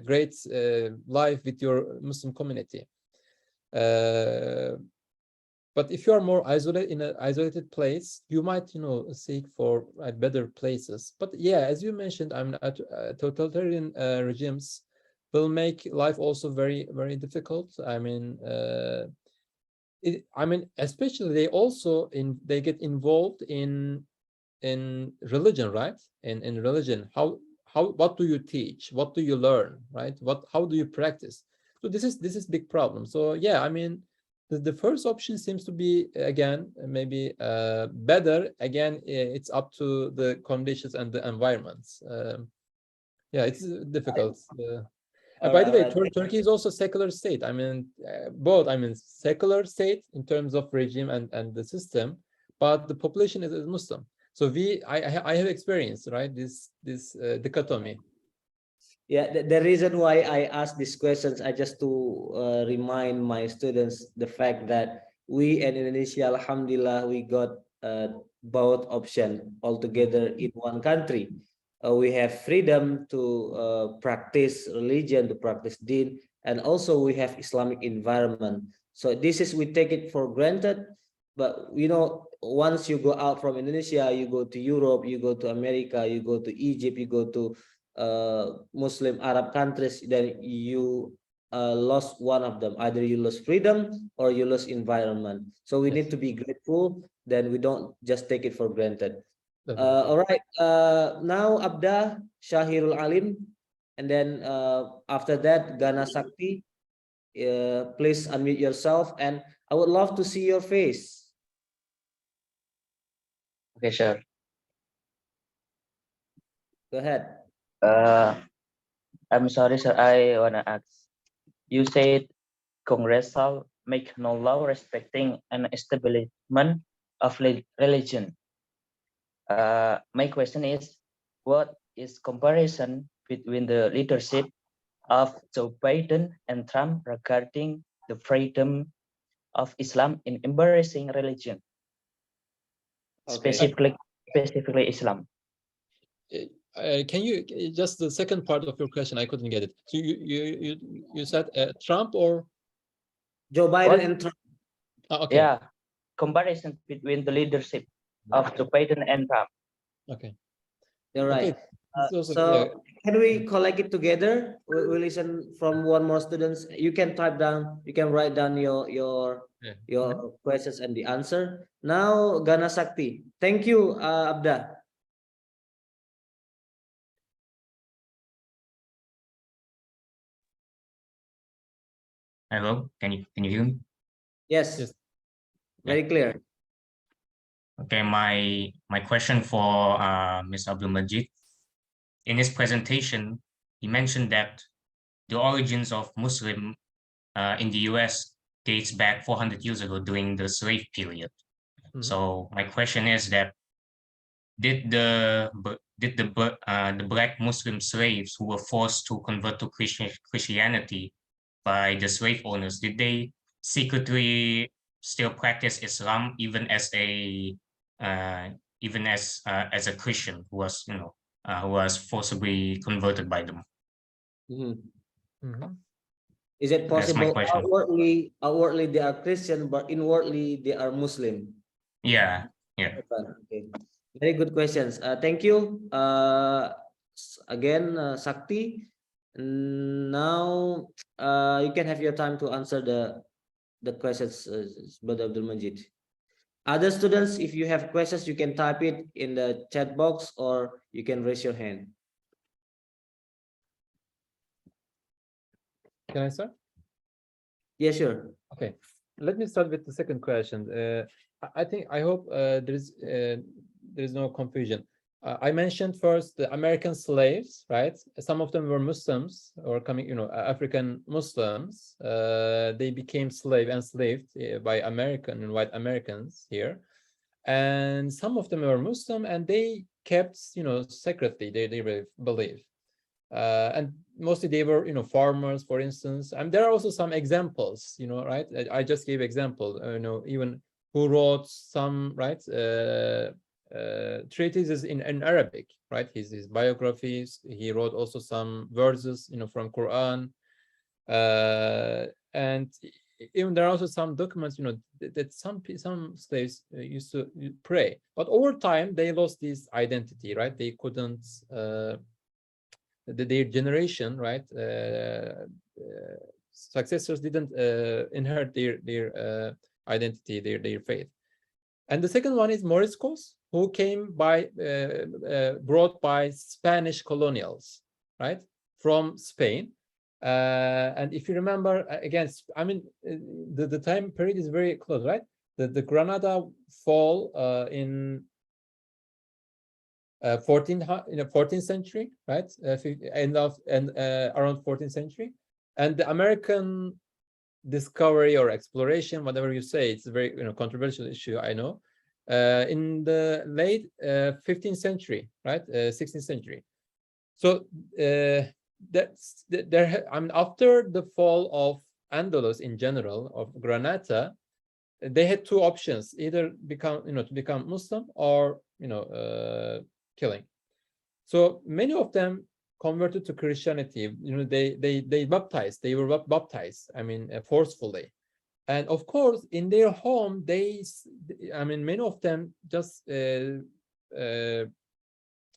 Great life with your Muslim community. But if you are more isolated in an isolated place, you might, seek for better places. But yeah, as you mentioned, totalitarian regimes will make life also very, very difficult. I mean, especially they get involved in religion, right? In religion, what do you teach? What do you learn, right? How do you practice? So this is big problem. So yeah, I mean, the first option seems to be, again, maybe better. Again, it's up to the conditions and the environments. Yeah, it's difficult. And by the way, Turkey is also a secular state. I mean, both. I mean, secular state in terms of regime and the system, but the population is Muslim. So I have experienced, right, this dichotomy. Yeah, the reason why I ask these questions, I just to remind my students the fact that we in Indonesia, alhamdulillah, we got both options altogether in one country. We have freedom to practice religion, to practice deen, and also we have Islamic environment. So this is, we take it for granted, but once you go out from Indonesia, you go to Europe, you go to America, you go to Egypt, you go to Muslim Arab countries, then you lost one of them. Either you lose freedom or you lose environment. So we need to be grateful, then we don't just take it for granted. All right, now Abda Syahirul Alim, and then after that Gana Sakti. Please unmute yourself, and I would love to see your face. Okay, sure. Go ahead. I'm sorry, sir. I wanna ask. You said Congress shall make no law respecting an establishment of religion. My question is, what is comparison between the leadership of Joe Biden and Trump regarding the freedom of Islam in embracing religion, Okay. specifically Islam. Can you just the second part of your question? I couldn't get it. So you said Trump or Joe Biden What? and Trump. okay. Yeah, comparison between the leadership of Joe Biden and Trump. Okay. You're right. Okay. So can we collect it together? We listen from one more students. You can type down. You can write down your questions and the answer. Now Gana Sakti. Thank you, Abda. Hello, can you hear me? Yes. Yes. Very clear. Okay, my question for Mr. Abdulmecid. In his presentation, he mentioned that the origins of Muslim in the US dates back 400 years ago during the slave period. So my question is that did the black Muslim slaves who were forced to convert to Christianity by the slave owners, did they secretly still practice Islam even as a Christian who was who was forcibly converted by them? Is it That's my possible question. outwardly they are Christian, but inwardly they are Muslim? Yeah. Okay. Very good questions. Thank you. Again, Sakti. Now you can have your time to answer the questions, Brother Abdulmecid. Other students, if you have questions, you can type it in the chat box or you can raise your hand. Can I start? Yeah, sure. Okay. Let me start with the second question. I hope there is no confusion. I mentioned first the American slaves, right? Some of them were Muslims or coming, African Muslims. They became enslaved by American and white Americans here, and some of them were Muslim, and they kept, secretly they believe, and mostly they were, farmers, for instance. And there are also some examples, right? I just gave example, even who wrote some, right? Treatises in Arabic, right? His biographies. He wrote also some verses, from Quran, and even there are also some documents, that some slaves used to pray, but over time they lost this identity, right? They couldn't. Their generation, right? Successors didn't inherit their identity, their faith. And the second one is Moriscos, who came brought by Spanish colonials, right, from Spain. And if you remember, again, I mean, the time period is very close, right? The Granada fall in 14th century, right? Around 14th century, and the American discovery or exploration, whatever you say, it's a very controversial issue, I know, in the late 15th century, right? 16th century. So I mean, after the fall of Andalus in general, of Granada, they had two options: either to become Muslim or killing. So many of them converted to Christianity. They baptized. They were baptized, I mean, forcefully. And of course, in their home, many of them just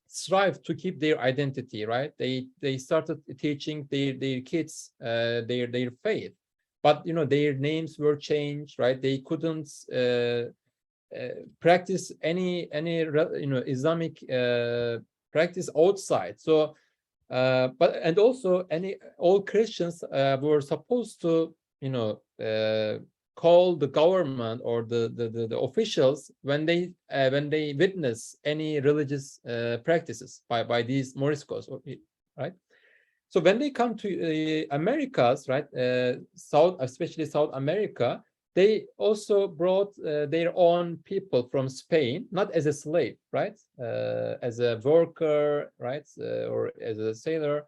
strive to keep their identity, right? They started teaching their kids their faith, but their names were changed, right? They couldn't practice any Islamic practice outside. So and also all Christians were supposed to call the government or the officials when they witness any religious practices by these Moriscos, right? So when they come to Americas, right, especially South America, they also brought their own people from Spain, not as a slave, right, as a worker, right, or as a sailor.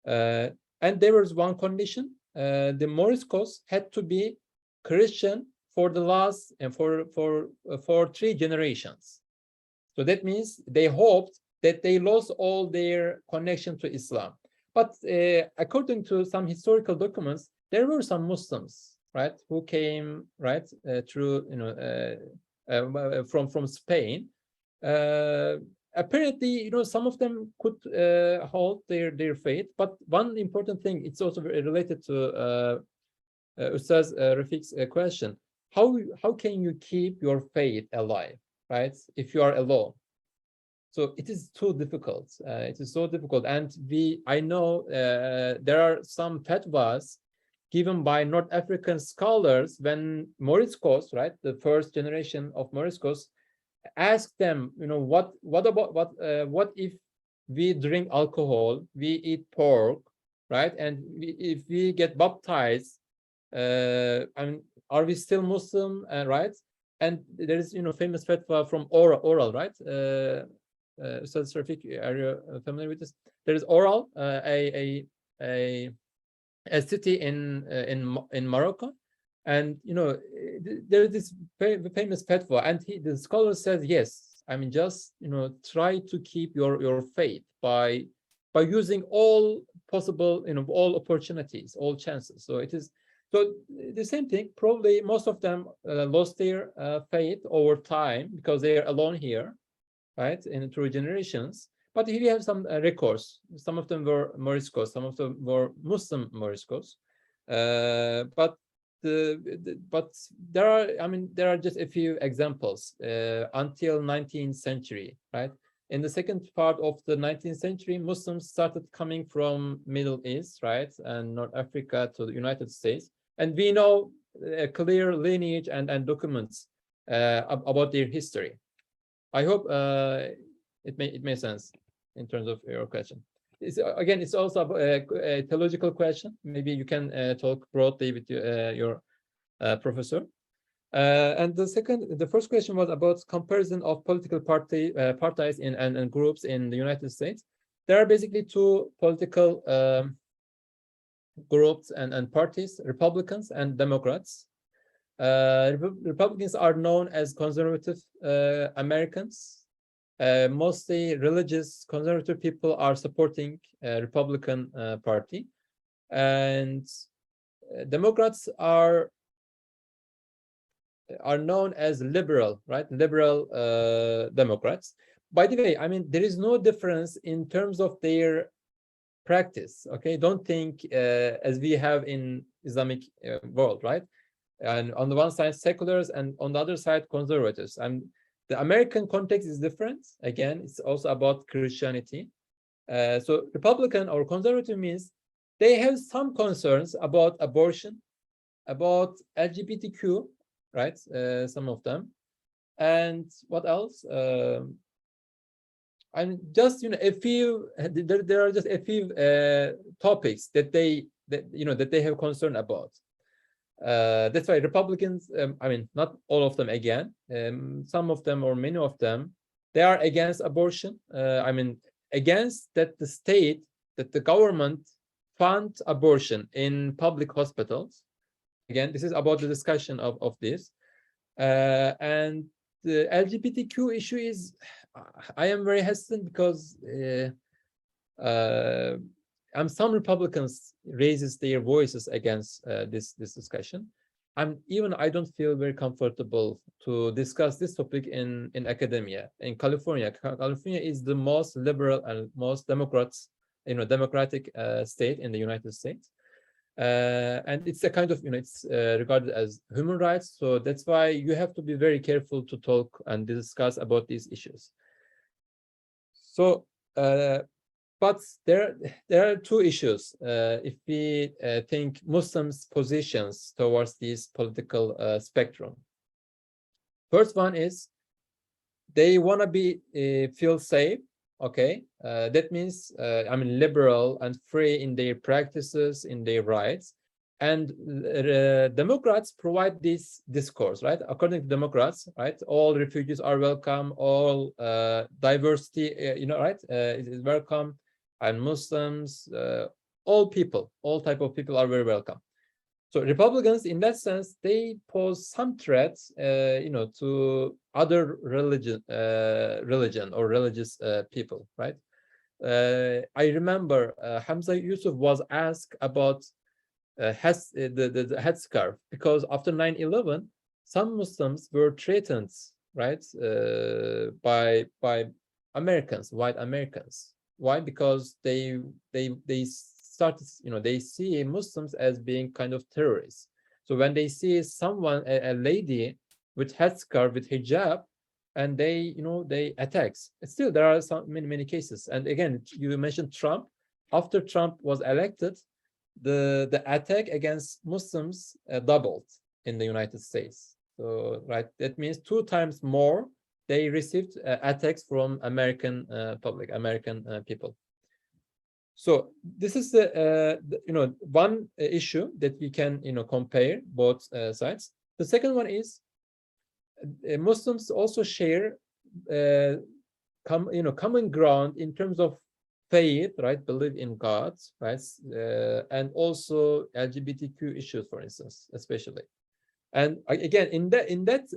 And there was one condition: the Moriscos had to be Christian for the last and for 3 generations. So that means they hoped that they lost all their connection to Islam. But according to some historical documents, there were some Muslims, right, who came through from Spain. Apparently, some of them could hold their faith. But one important thing, it's also related to Ustaz Rafiq's question. How can you keep your faith alive, right, if you are alone? So it is too difficult. It is so difficult, and I know there are some fatwas given by North African scholars when Moriscos, right, the first generation of Moriscos, asked them, what if we drink alcohol, we eat pork, right, and if we get baptized, are we still Muslim, right? And there is famous fatwa from Oral, right? Ustaz Rafiq, are you familiar with this? There is Oral, a city in Morocco, and there is this famous fatwa, and the scholar says, yes, just try to keep your faith by using all possible all opportunities, all chances. So it is the same thing. Probably most of them lost their faith over time because they are alone here, right, in through generations. But here we have some records. Some of them were Moriscos, some of them were Muslim Moriscos. But there are just a few examples until 19th century, right? In the second part of the 19th century, Muslims started coming from Middle East, right, and North Africa to the United States, and we know a clear lineage and documents about their history. I hope it makes sense in terms of your question. It's also a theological question. Maybe you can talk broadly with your professor. And the first question was about comparison of political parties and groups in the United States. There are basically 2 political groups and parties: Republicans and Democrats. Republicans are known as conservative Americans. Mostly religious conservative people are supporting Republican Party, and Democrats are known as liberal, right? Liberal Democrats. By the way, there is no difference in terms of their practice. Okay, don't think as we have in Islamic world, right? And on the one side seculars, and on the other side conservatives. And the American context is different. Again, it's also about Christianity. So Republican or conservative means they have some concerns about abortion, about LGBTQ, right? Some of them, and what else? And just a few. There are just a few topics that they have concern about. That's why Republicans, not all of them again, some of them or many of them, they are against abortion. Against that the government fund abortion in public hospitals. Again, this is about the discussion of this. And the LGBTQ issue is, I am very hesitant because some Republicans raises their voices against this discussion. I don't feel very comfortable to discuss this topic in academia. In California is the most liberal and most democratic state in the United States, and it's a kind of it's regarded as human rights. So that's why you have to be very careful to talk and discuss about these issues. So. But there are 2 issues if we think Muslims' positions towards this political spectrum. First one is they want to feel safe. Okay, that means liberal and free in their practices, in their rights, and Democrats provide this discourse, right? According to Democrats, right, all refugees are welcome, all diversity, right, is welcome. And Muslims, all type of people are very welcome. So Republicans, in that sense, they pose some threats, to other religion or religious people, right? I remember Hamza Yusuf was asked about the headscarf, because after 9/11, some Muslims were threatened, right, by Americans, white Americans. Why? Because they started, they see Muslims as being kind of terrorists. So when they see someone, a lady with headscarf, with hijab, and they attacks. Still, there are many cases. And again, you mentioned Trump. After Trump was elected, the attack against Muslims doubled in the United States. So, right, that means 2 times more they received attacks from American public, American people. So this is the one issue that we can compare both sides. The second one is Muslims also share common ground in terms of faith, right? Believe in God, right? And also LGBTQ issues, for instance, especially. And again, in that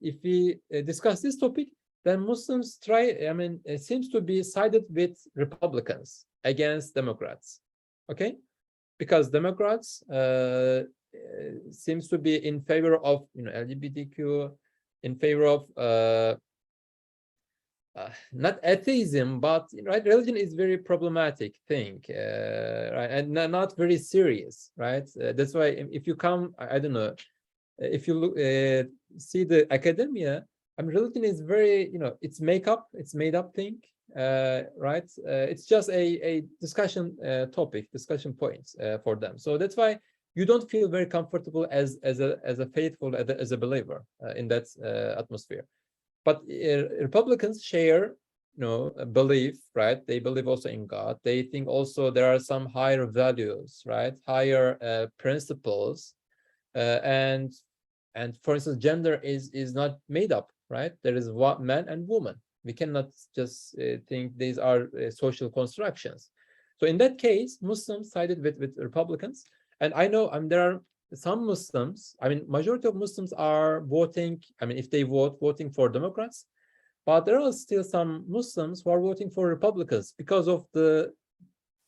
if we discuss this topic, then Muslims it seems to be sided with Republicans against Democrats, okay? Because Democrats seems to be in favor of LGBTQ, in favor of not atheism, but right, religion is very problematic thing, right, and not very serious, right? That's why if you come, I don't know, if you look see the academia, religion is very, it's made up thing, right? It's just a discussion topic, discussion points for them. So that's why you don't feel very comfortable as a faithful, as a believer in that atmosphere. But Republicans share, a belief, right? They believe also in God. They think also there are some higher values, right? Higher principles, and for instance, gender is not made up, right? There is man and woman. We cannot just think these are social constructions. So in that case, Muslims sided with Republicans, and I know there are some Muslims, majority of Muslims are voting, if they voting for Democrats, but there are still some Muslims who are voting for Republicans because of the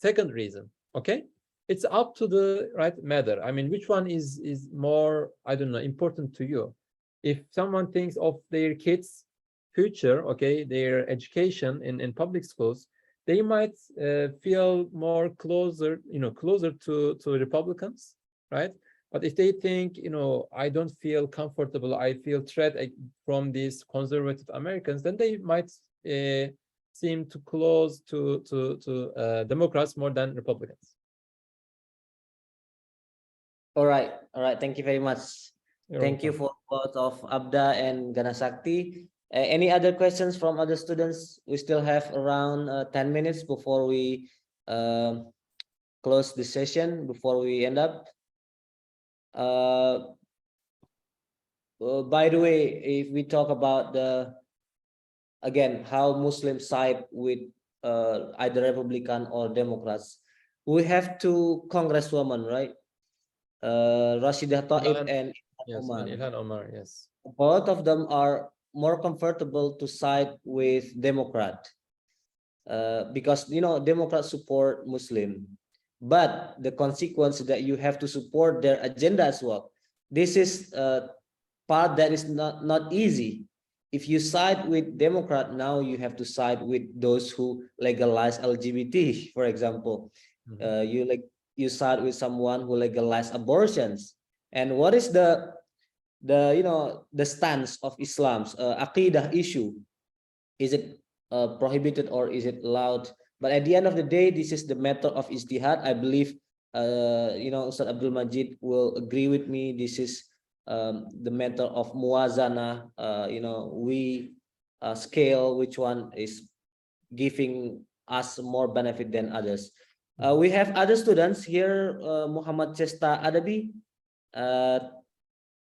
second reason, okay? It's up to the right matter. Which one is more, I don't know, important to you? If someone thinks of their kids' future, okay, their education in public schools, they might feel more closer to Republicans, right? But if they think, I don't feel comfortable, I feel threat from these conservative Americans, then they might seem to close to Democrats more than Republicans. All right. Thank you very much. Thank you for both of Abda and Ganasakti. Any other questions from other students? We still have around 10 minutes before we close the session, before we end up. By the way, if we talk about how Muslims side with either Republican or Democrats, we have 2 congresswomen, right? Rashidah Taib and Ilhan Omar, yes. Both of them are more comfortable to side with Democrat because Democrats support Muslim, but the consequence that you have to support their agenda as well. This is part that is not easy. If you side with Democrat, now you have to side with those who legalize LGBT, for example. You side with someone who legalize abortions. And what is the stance of Islam's aqidah issue? Is it prohibited or is it allowed? But at the end of the day, this is the matter of ijtihad. I believe Ustaz Abdulmecid will agree with me. This is the matter of muwazana. We scale which one is giving us more benefit than others. We have other students here. Muhammad Chesta Adabi,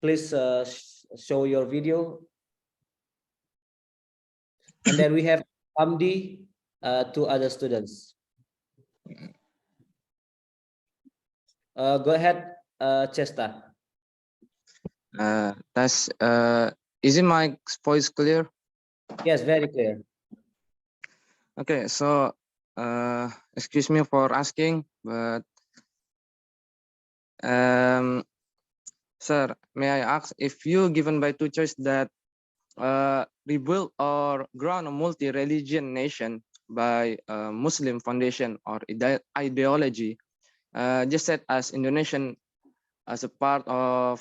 please show your video. And then we have Hamdi, 2 other students. Go ahead, Chesta. Is it my voice clear? Yes, very clear. Okay, so excuse me for asking, but sir, may I ask if you given by two choice that rebuild or ground a multi-religion nation by Muslim foundation or ideology, just set as Indonesian as a part of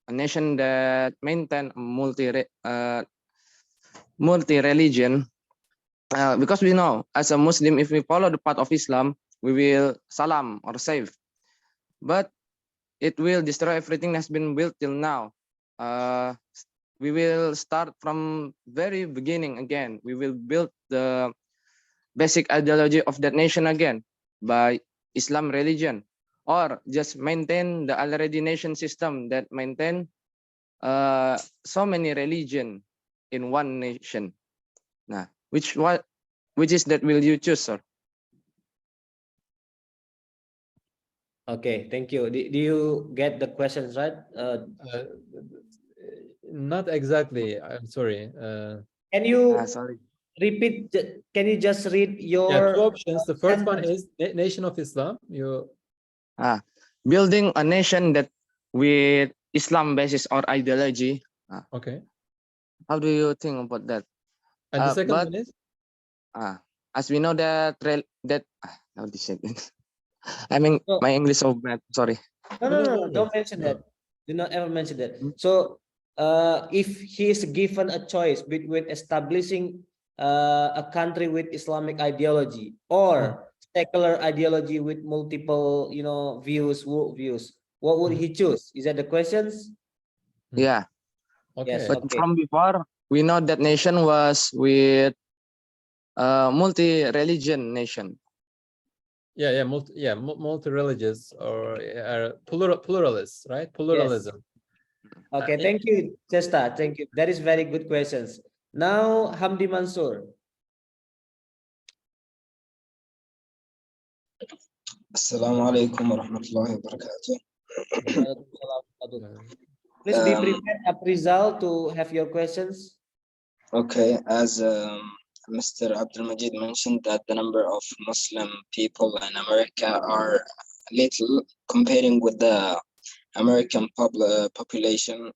a nation that maintain multi-religion, because we know as a Muslim, if we follow the path of Islam, we will salam or save, but it will destroy everything that's been built till now. We will start from very beginning again. We will build the basic ideology of that nation again by Islam religion, or just maintain the already nation system that maintain so many religion in one nation. Nah, which is that will you choose, sir? Okay, thank you. Do you get the questions right? Not exactly. I'm sorry. Can you Sorry. repeat? Can you just read Yeah, your two options. The first one sentence? is Nation of Islam. Building a nation that with Islam basis or ideology. Okay. How do you think about that? And the second but one is? as we know that how do you say it? I mean, No. my English so bad. Sorry. No, don't mention that. Do not ever mention that. So, if he is given a choice between establishing a country with Islamic ideology or secular ideology with multiple, views, worldviews, what would he choose? Is that the questions? Yeah. Okay. Yes. But Okay. from before, we know that nation was with multi-religion nation. Yeah, multi-religious or pluralists, right? Pluralism. Okay, thank you, Chesta. Thank you. That is very good questions. Now, Hamdi Mansur. Assalamu alaikum wa rahmatullahi wa barakatuh. Please be prepared, Aprizal, to have your questions. Okay, as Mr. Abdulmecid mentioned that the number of Muslim people in America are little comparing with the American population.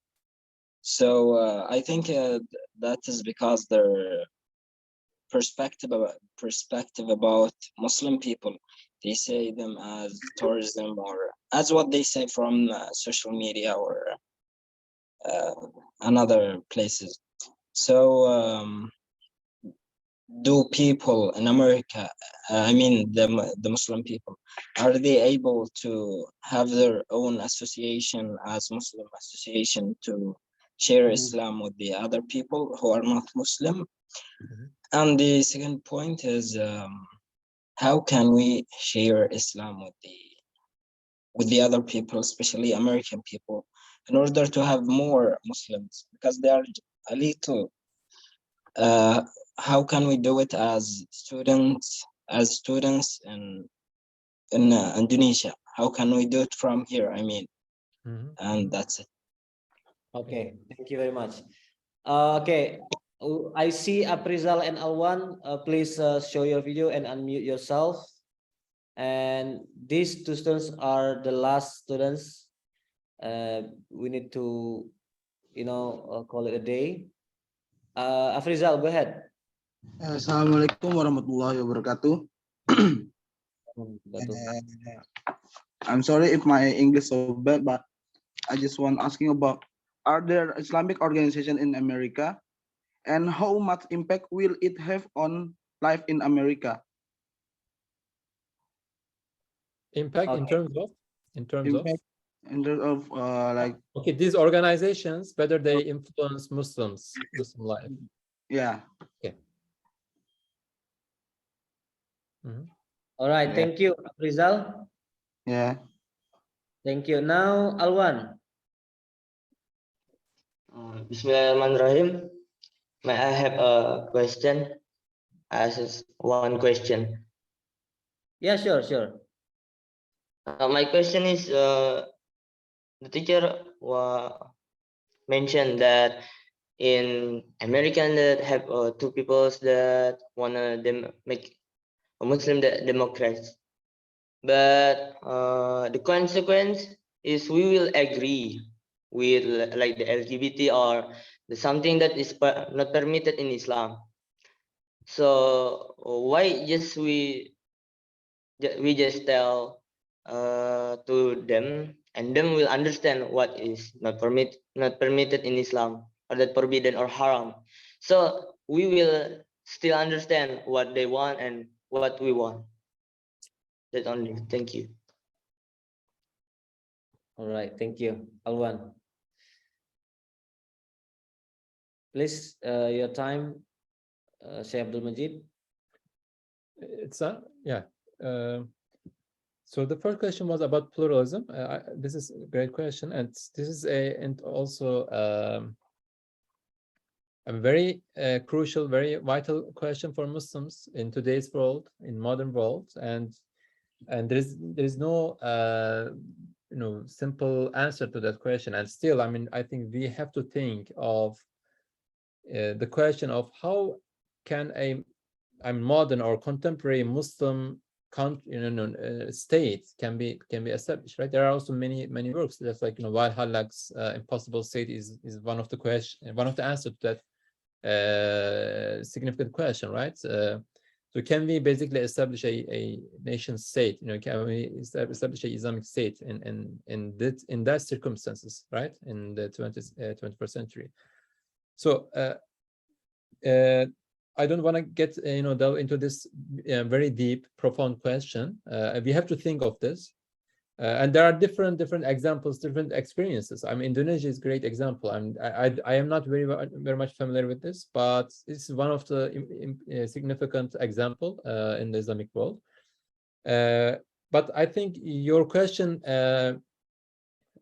So I think that is because their perspective about Muslim people, they say them as tourism or as what they say from social media or another places. So do people in America, I mean the Muslim people, are they able to have their own association as Muslim association to share Islam with the other people who are not Muslim? And the second point is, how can we share Islam with the other people, especially American people, in order to have more Muslims, because they are a little. How can we do it as students in Indonesia? How can we do it from here? I mean, and that's it. Okay, thank you very much. Okay, I see Aprizal and Alwan. Please show your video and unmute yourself. And these two students are the last students. We need to, call it a day. Afrizal, go ahead. Assalamualaikum warahmatullahi wabarakatuh. I'm sorry if my English so bad, but I just want asking about, are there Islamic organization in America, and how much impact will it have on life in America? Impact in terms of? In terms of like. Okay, these organizations, whether they influence Muslim life. Yeah. Okay. All right, thank you, Aprizal. Yeah. Thank you. Now, Alwan. Bismillahirrahmanirrahim. May I have a question? As one question. Yeah, sure. My question is, the teacher mentioned that in American that have two peoples that wanna make a Muslim Democrats, but the consequence is we will agree with like the LGBT or the something that is not permitted in Islam. So why just we just tell to them, and them will understand what is not permitted in Islam, or that forbidden or haram. So we will still understand what they want and what we want. That only. Thank you. All right, thank you. Alwan. Please, your time, Syekh Abdulmecid. It's yeah. So the first question was about pluralism. This is a great question, and this is and also a very crucial, very vital question for Muslims in today's world, in modern world, and there is no simple answer to that question. And still, I mean, I think we have to think of the question of how can a modern or contemporary Muslim state can be established, right? There are also many works, just like Wael Hallaq's Impossible State is one of the answers to that significant question, right? So can we basically establish a nation state? Can we establish an Islamic state in that circumstances, right? In the 21st century. So I don't want to get delve into this very deep, profound question. We have to think of this, and there are different examples, different experiences. I mean, Indonesia is a great example. I am not very much familiar with this, but it's one of the significant example in the Islamic world. But I think your question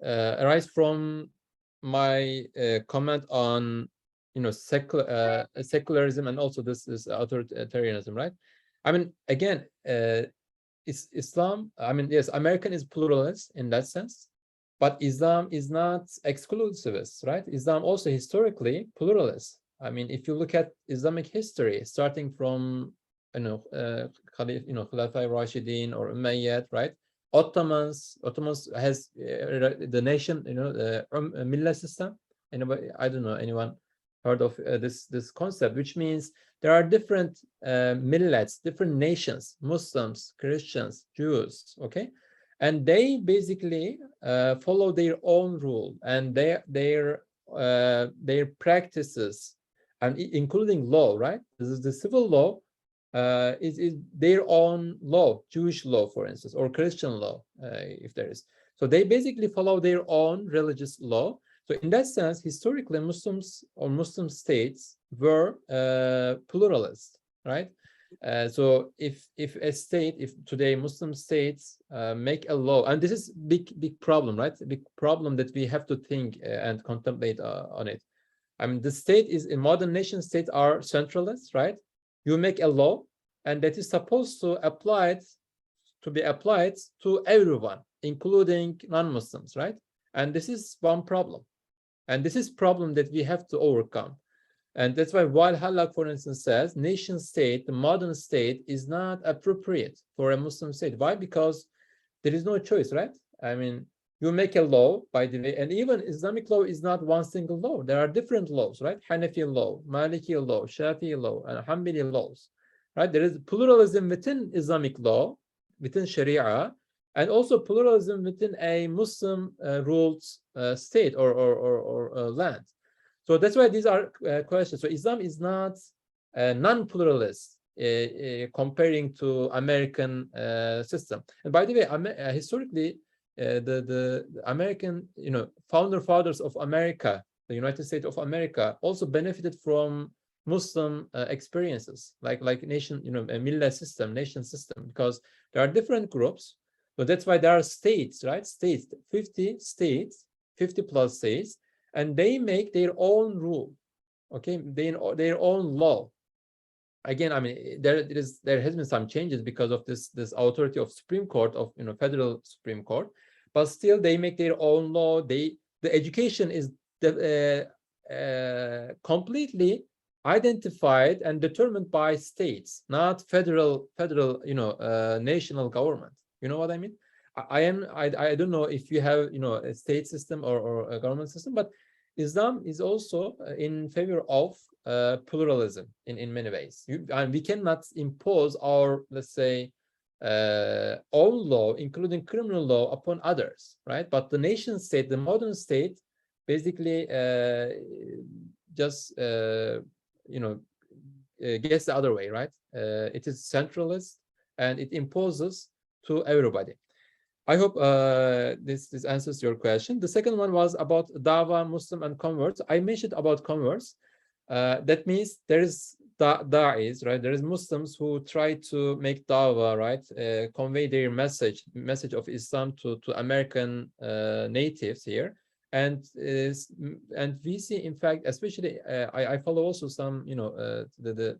arises from my comment on secularism and also this authoritarianism, right? I mean, again, it's Islam. I mean, yes, American is pluralist in that sense, but Islam is not exclusivist, right? Islam also historically pluralist. I mean, if you look at Islamic history, starting from Khulafa Rashidin or Umayyad, right? Ottomans has the nation, the millah system. Anybody? I don't know anyone heard of this concept, which means there are different millets, different nations, Muslims, Christians, Jews, okay, and they basically follow their own rule and their practices, and including law, right? This is the civil law is their own law, Jewish law, for instance, or Christian law, if there is. So they basically follow their own religious law. So in that sense, historically, Muslims or Muslim states were pluralist, right? So if today Muslim states make a law, and this is big problem, right? A big problem that we have to think and contemplate on it. I mean, the state is in modern nation states are centralist, right? You make a law, and that is supposed to be applied to everyone, including non-Muslims, right? And this is one problem. And this is problem that we have to overcome. And that's why Wael Hallaq, for instance, says nation state, the modern state, is not appropriate for a Muslim state. Why? Because there is no choice, right? I mean, you make a law, by the way, and even Islamic law is not one single law. There are different laws, right? Hanafi law, Maliki law, Shafi'i law, and Hanbali laws, right? There is pluralism within Islamic law, within Sharia, and also pluralism within a Muslim ruled state or land. So that's why these are questions. So Islam is not non-pluralist comparing to American system. And by the way, historically, the American, fathers of America, the United States of America, also benefited from Muslim experiences, like nation, a millah system, nation system, because there are different groups. So that's why there are states, right? States, 50 states, 50 plus states, and they make their own rule, okay? Their own law. Again, I mean, there has been some changes because of this authority of Supreme Court, of federal Supreme Court, but still they make their own law. The education is completely identified and determined by states, not federal, national government. You know what I mean? I don't know if you have, a state system or a government system, but Islam is also in favor of pluralism in many ways. And we cannot impose our, let's say, own law, including criminal law, upon others, right? But the nation state, the modern state, basically just gets the other way, right? It is centralist and it imposes to everybody. I hope this answers your question. The second one was about Dawa, Muslim, and converts. I mentioned about converts. That means there is da'is, right? There is Muslims who try to make da'wah, right? Convey their message of Islam to American natives here. And we see, in fact, especially I follow also some, the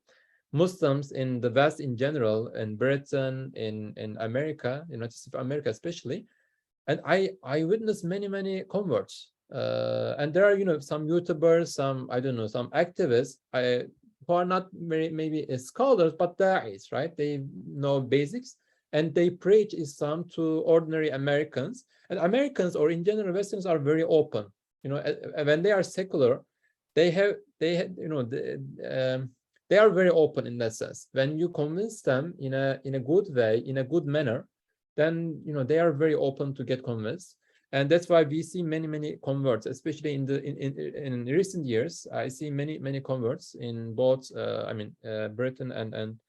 Muslims in the West in general, in Britain, in America, United States of America especially, and I witnessed many converts. And there are, some YouTubers, some, I don't know, some activists who are not very maybe scholars, but da'is, right? They know basics and they preach Islam to ordinary Americans. And Americans, or in general Westerns, are very open. When they are secular, they are very open in that sense. When you convince them in a good way, in a good manner, then they are very open to get convinced. And that's why we see many converts, especially in recent years. I see many converts in both Britain and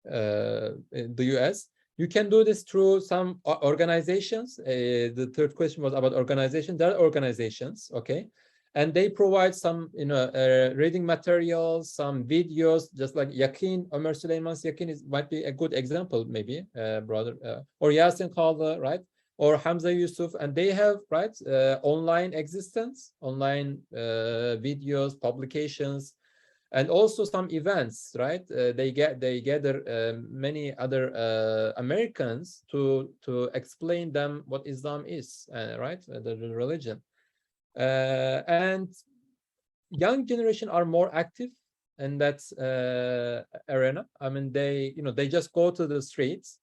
the US. You can do this through some organizations. The third question was about organization. There are organizations, okay, and they provide some reading materials, some videos, just like Yakin, Ömer Süleyman's Yakin might be a good example, maybe, brother, or Yasin Khalda, right, or Hamza Yusuf, and they have, right, online existence, online videos, publications, and also some events, right? They gather many other Americans to explain them what Islam is, right? The religion. And young generation are more active in that arena. I mean, they just go to the streets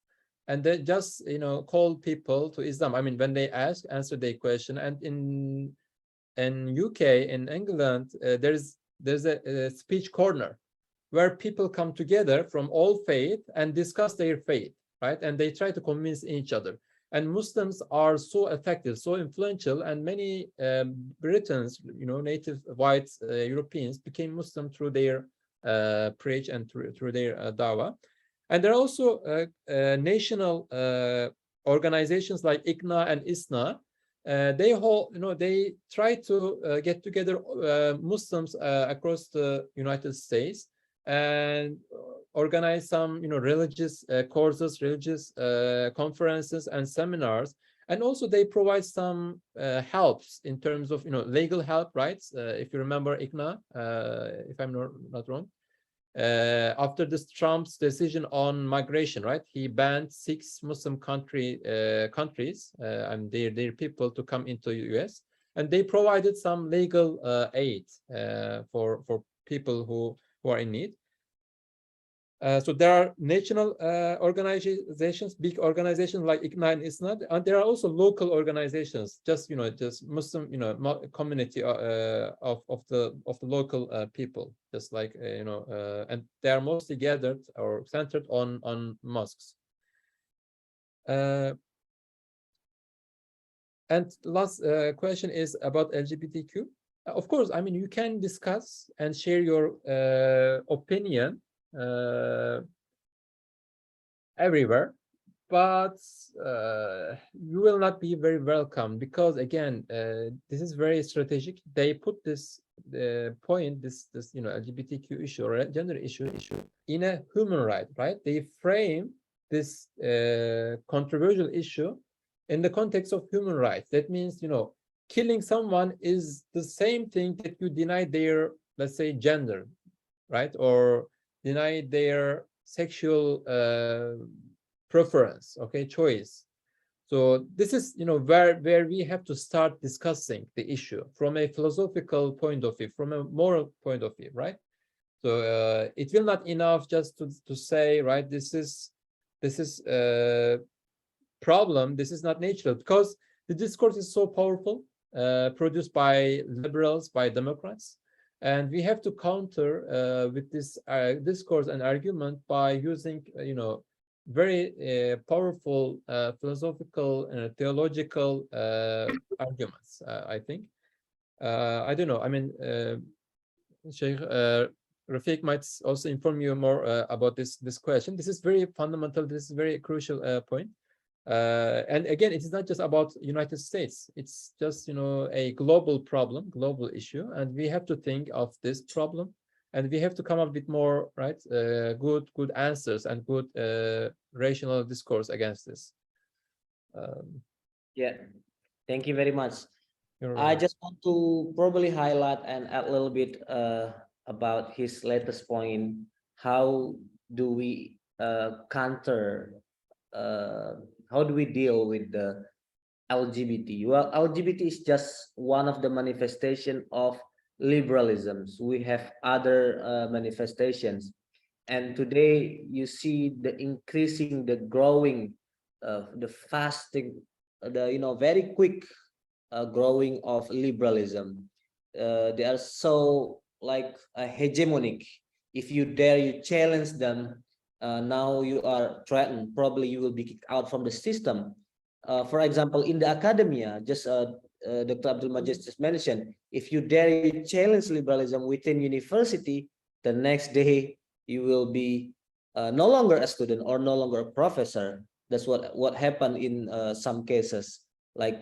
and they just call people to Islam. I mean, when they answer their question. And in UK, in England, there's a speech corner where people come together from all faith and discuss their faith, right? And they try to convince each other. And Muslims are so effective, so influential, and many Britons, native white Europeans, became Muslim through their preach and through their dawah. And there are also national organizations like ICNA and ISNA. They try to get together Muslims across the United States and organize some, religious courses, religious conferences and seminars. And also they provide some helps in terms of, legal help, right? If you remember ICNA, if I'm not wrong, after this Trump's decision on migration, right? He banned 6 Muslim countries and their people to come into the US, and they provided some legal aid for people who are in need. So there are national organizations, big organizations like ICNA and ISNA, and there are also local organizations, just Muslim, community of the local people, just like and they are mostly gathered or centered on mosques. And last question is about LGBTQ. Of course, I mean, you can discuss and share your opinion everywhere, but you will not be very welcome, because again, this is very strategic. They put this point, this LGBTQ issue or gender issue in a human right, right? They frame this controversial issue in the context of human rights. That means, killing someone is the same thing that you deny their, let's say, gender, right? Or deny their sexual preference, okay, choice. So this is, where we have to start discussing the issue from a philosophical point of view, from a moral point of view, right? So it will not enough just to say, right, this is a problem, this is not natural, because the discourse is so powerful, produced by liberals, by Democrats, and we have to counter with this discourse and argument by using, very powerful philosophical and theological arguments. I think. I don't know. I mean, Sheikh Rafiq might also inform you more about this question. This is very fundamental. This is a very crucial point. And again, it is not just about United States. It's just, a global problem, global issue, and we have to think of this problem, and we have to come up with more, right, good answers and good rational discourse against this. Yeah, thank you very much. You're I right. just want to probably highlight and add a little bit about his latest point. How do we counter? How do we deal with the LGBT? Well, LGBT is just one of the manifestation of liberalisms. We have other manifestations, and today you see the increasing, the growing, the fasting, the very quick growing of liberalism. They are so like hegemonic. If you dare, you challenge them, now you are threatened. Probably you will be kicked out from the system. For example, in the academia, just Dr. Abdulmecid just mentioned, if you dare, you challenge liberalism within university, the next day you will be no longer a student or no longer a professor. That's what happened in some cases. Like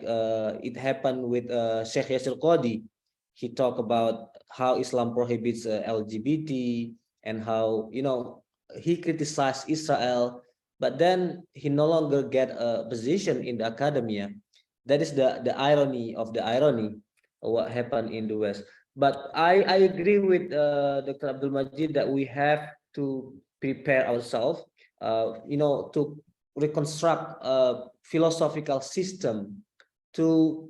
it happened with Sheikh Yasir Qadi. He talked about how Islam prohibits LGBT, and how he criticized Israel, but then he no longer get a position in the academia. That is the irony of the irony of what happened in the West. But I agree with Dr. Abdulmecid that we have to prepare ourselves, to reconstruct a philosophical system to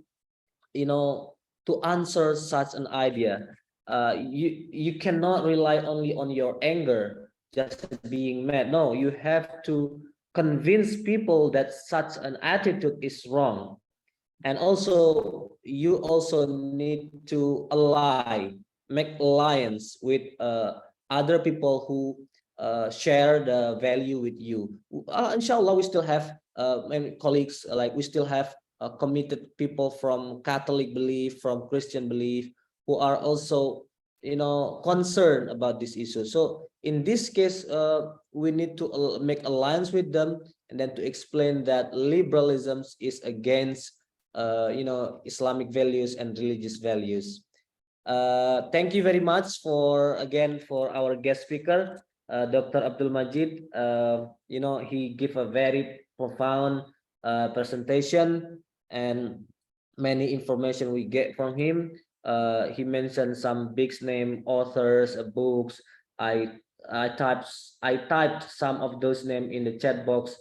to answer such an idea. You cannot rely only on your anger, just being mad. No, you have to convince people that such an attitude is wrong, and also you also need to make alliance with other people who share the value with you. Inshallah, we still have many colleagues, like we still have committed people from Catholic belief, from Christian belief, who are also concerned about this issue. So in this case, we need to make alliance with them, and then to explain that liberalism is against Islamic values and religious values. Thank you very much for our guest speaker, Dr. Abdulmecid. He gave a very profound presentation, and many information we get from him. He mentioned some big name authors, books. I typed some of those names in the chat box.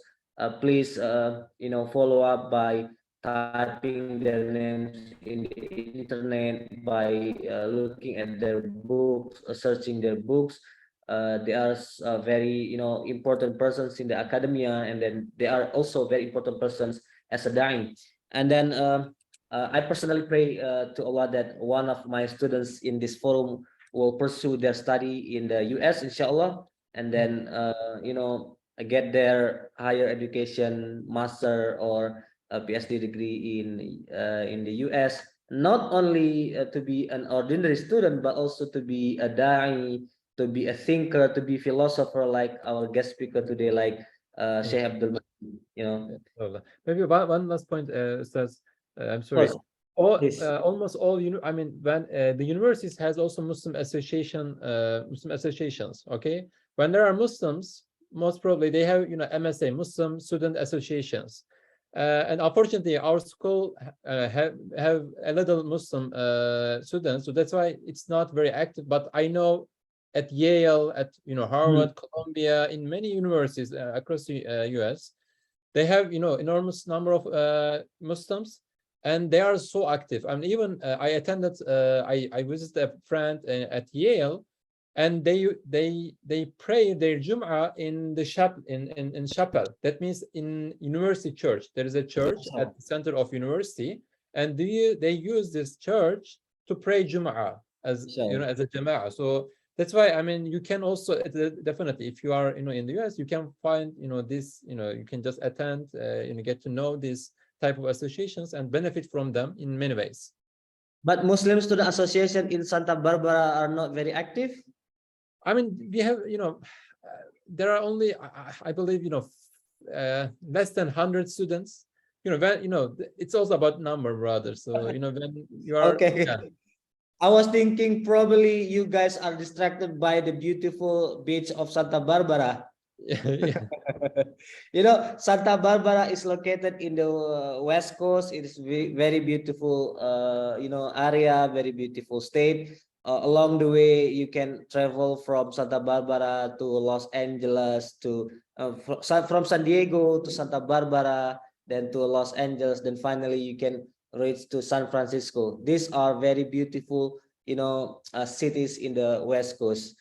Please follow up by typing their names in the internet, by looking at their books, searching their books. They are very important persons in the academia, and then they are also very important persons as a da'i. And then I personally pray to Allah that one of my students in this forum will pursue their study in the US, inshallah, and then get their higher education, master or a PhD degree in the US. Not only to be an ordinary student, but also to be a da'i, to be a thinker, to be a philosopher, like our guest speaker today, like Sheikh Abdulmecid. Maybe one last point, Ustaz. I'm sorry. Almost all I mean, when the universities has also Muslim associations. Okay, when there are Muslims, most probably they have MSA, Muslim Student Associations, and unfortunately our school have a little Muslim students, so that's why it's not very active. But I know at Yale, at Harvard, Columbia, in many universities across the US, they have, enormous number of Muslims, and they are so active. I mean, even I attended, I visited a friend at Yale, and they pray their Jum'ah in the in chapel. That means in university church. There is a church at the center of university, and they use this church to pray Jum'ah as as a Jama'ah. So that's why, I mean, you can also definitely, if you are in the US, you can find this, you can just attend, get to know this type of associations and benefit from them in many ways. But Muslim Student Association in Santa Barbara are not very active. I mean, we have, there are only, I believe, less than 100 students. It's also about number, brother. So, when you are okay. Yeah. I was thinking probably you guys are distracted by the beautiful beach of Santa Barbara. Yeah. Santa Barbara is located in the West Coast. It is very beautiful, area, very beautiful state. Along the way, you can travel from Santa Barbara to Los Angeles, to from San Diego to Santa Barbara, then to Los Angeles, then finally you can reach to San Francisco. These are very beautiful, cities in the West Coast.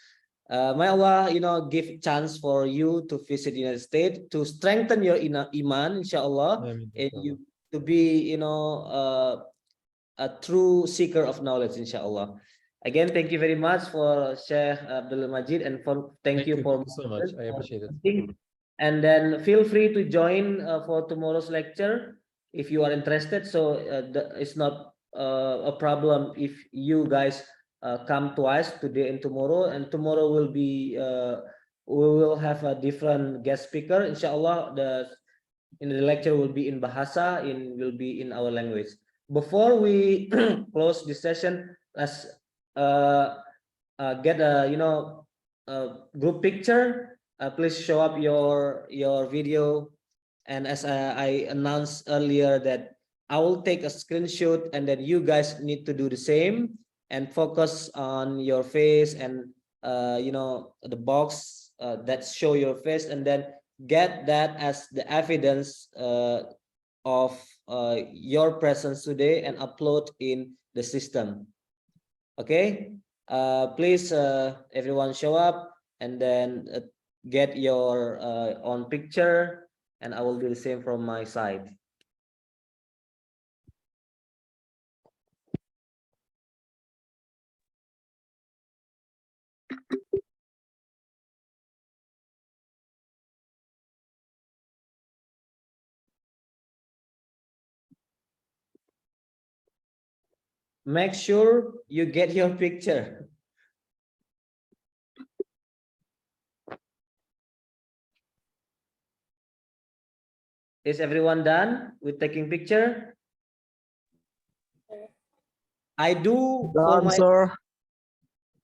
May Allah, give chance for you to visit the United States to strengthen your iman, inshallah, and you to be, a true seeker of knowledge, inshallah. Again, thank you very much for Sheikh Abdulmecid, and thank you so much. I appreciate it. And then feel free to join for tomorrow's lecture if you are interested. So it's not a problem if you guys come twice, today and tomorrow. And tomorrow will be we will have a different guest speaker, inshallah. The lecture will be in Bahasa, will be in our language. Before we close this session, let's get a group picture. Please show up your video, and as I announced earlier, that I will take a screenshot, and then you guys need to do the same and focus on your face and the box that show your face, and then get that as the evidence of your presence today and upload in the system. Okay, please everyone show up, and then get your own picture, and I will do the same from my side. Make sure you get your picture. Is everyone done with taking picture? I do for my sir.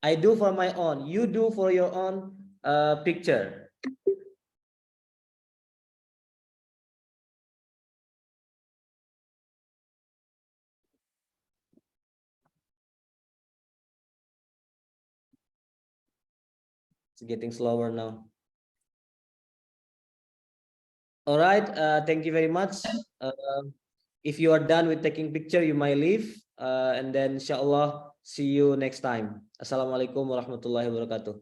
I do for my own. You do for your own picture. It's getting slower now. All right, thank you very much. If you are done with taking picture, you might leave, and then inshallah see you next time. Assalamualaikum warahmatullahi wabarakatuh.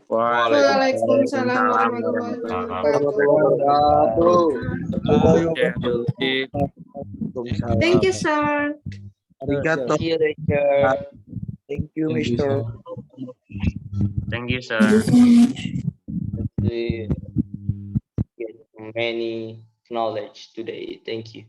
Waalaikumsalam warahmatullahi wabarakatuh. Thank you, sir. See you later. Thank you, Mr. Thank you, sir. We get many knowledge today. Thank you.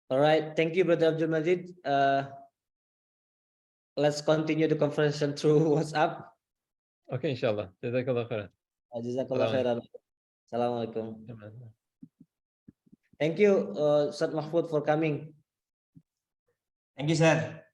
All right, thank you, Brother Abdulmecid. Let's continue the conversation through WhatsApp. Okay, inshallah. Jazakallah khairan. Jazakallah khairan. Assalamualaikum. Thank you, Ustaz Mahfud, for coming. Thank you, sir.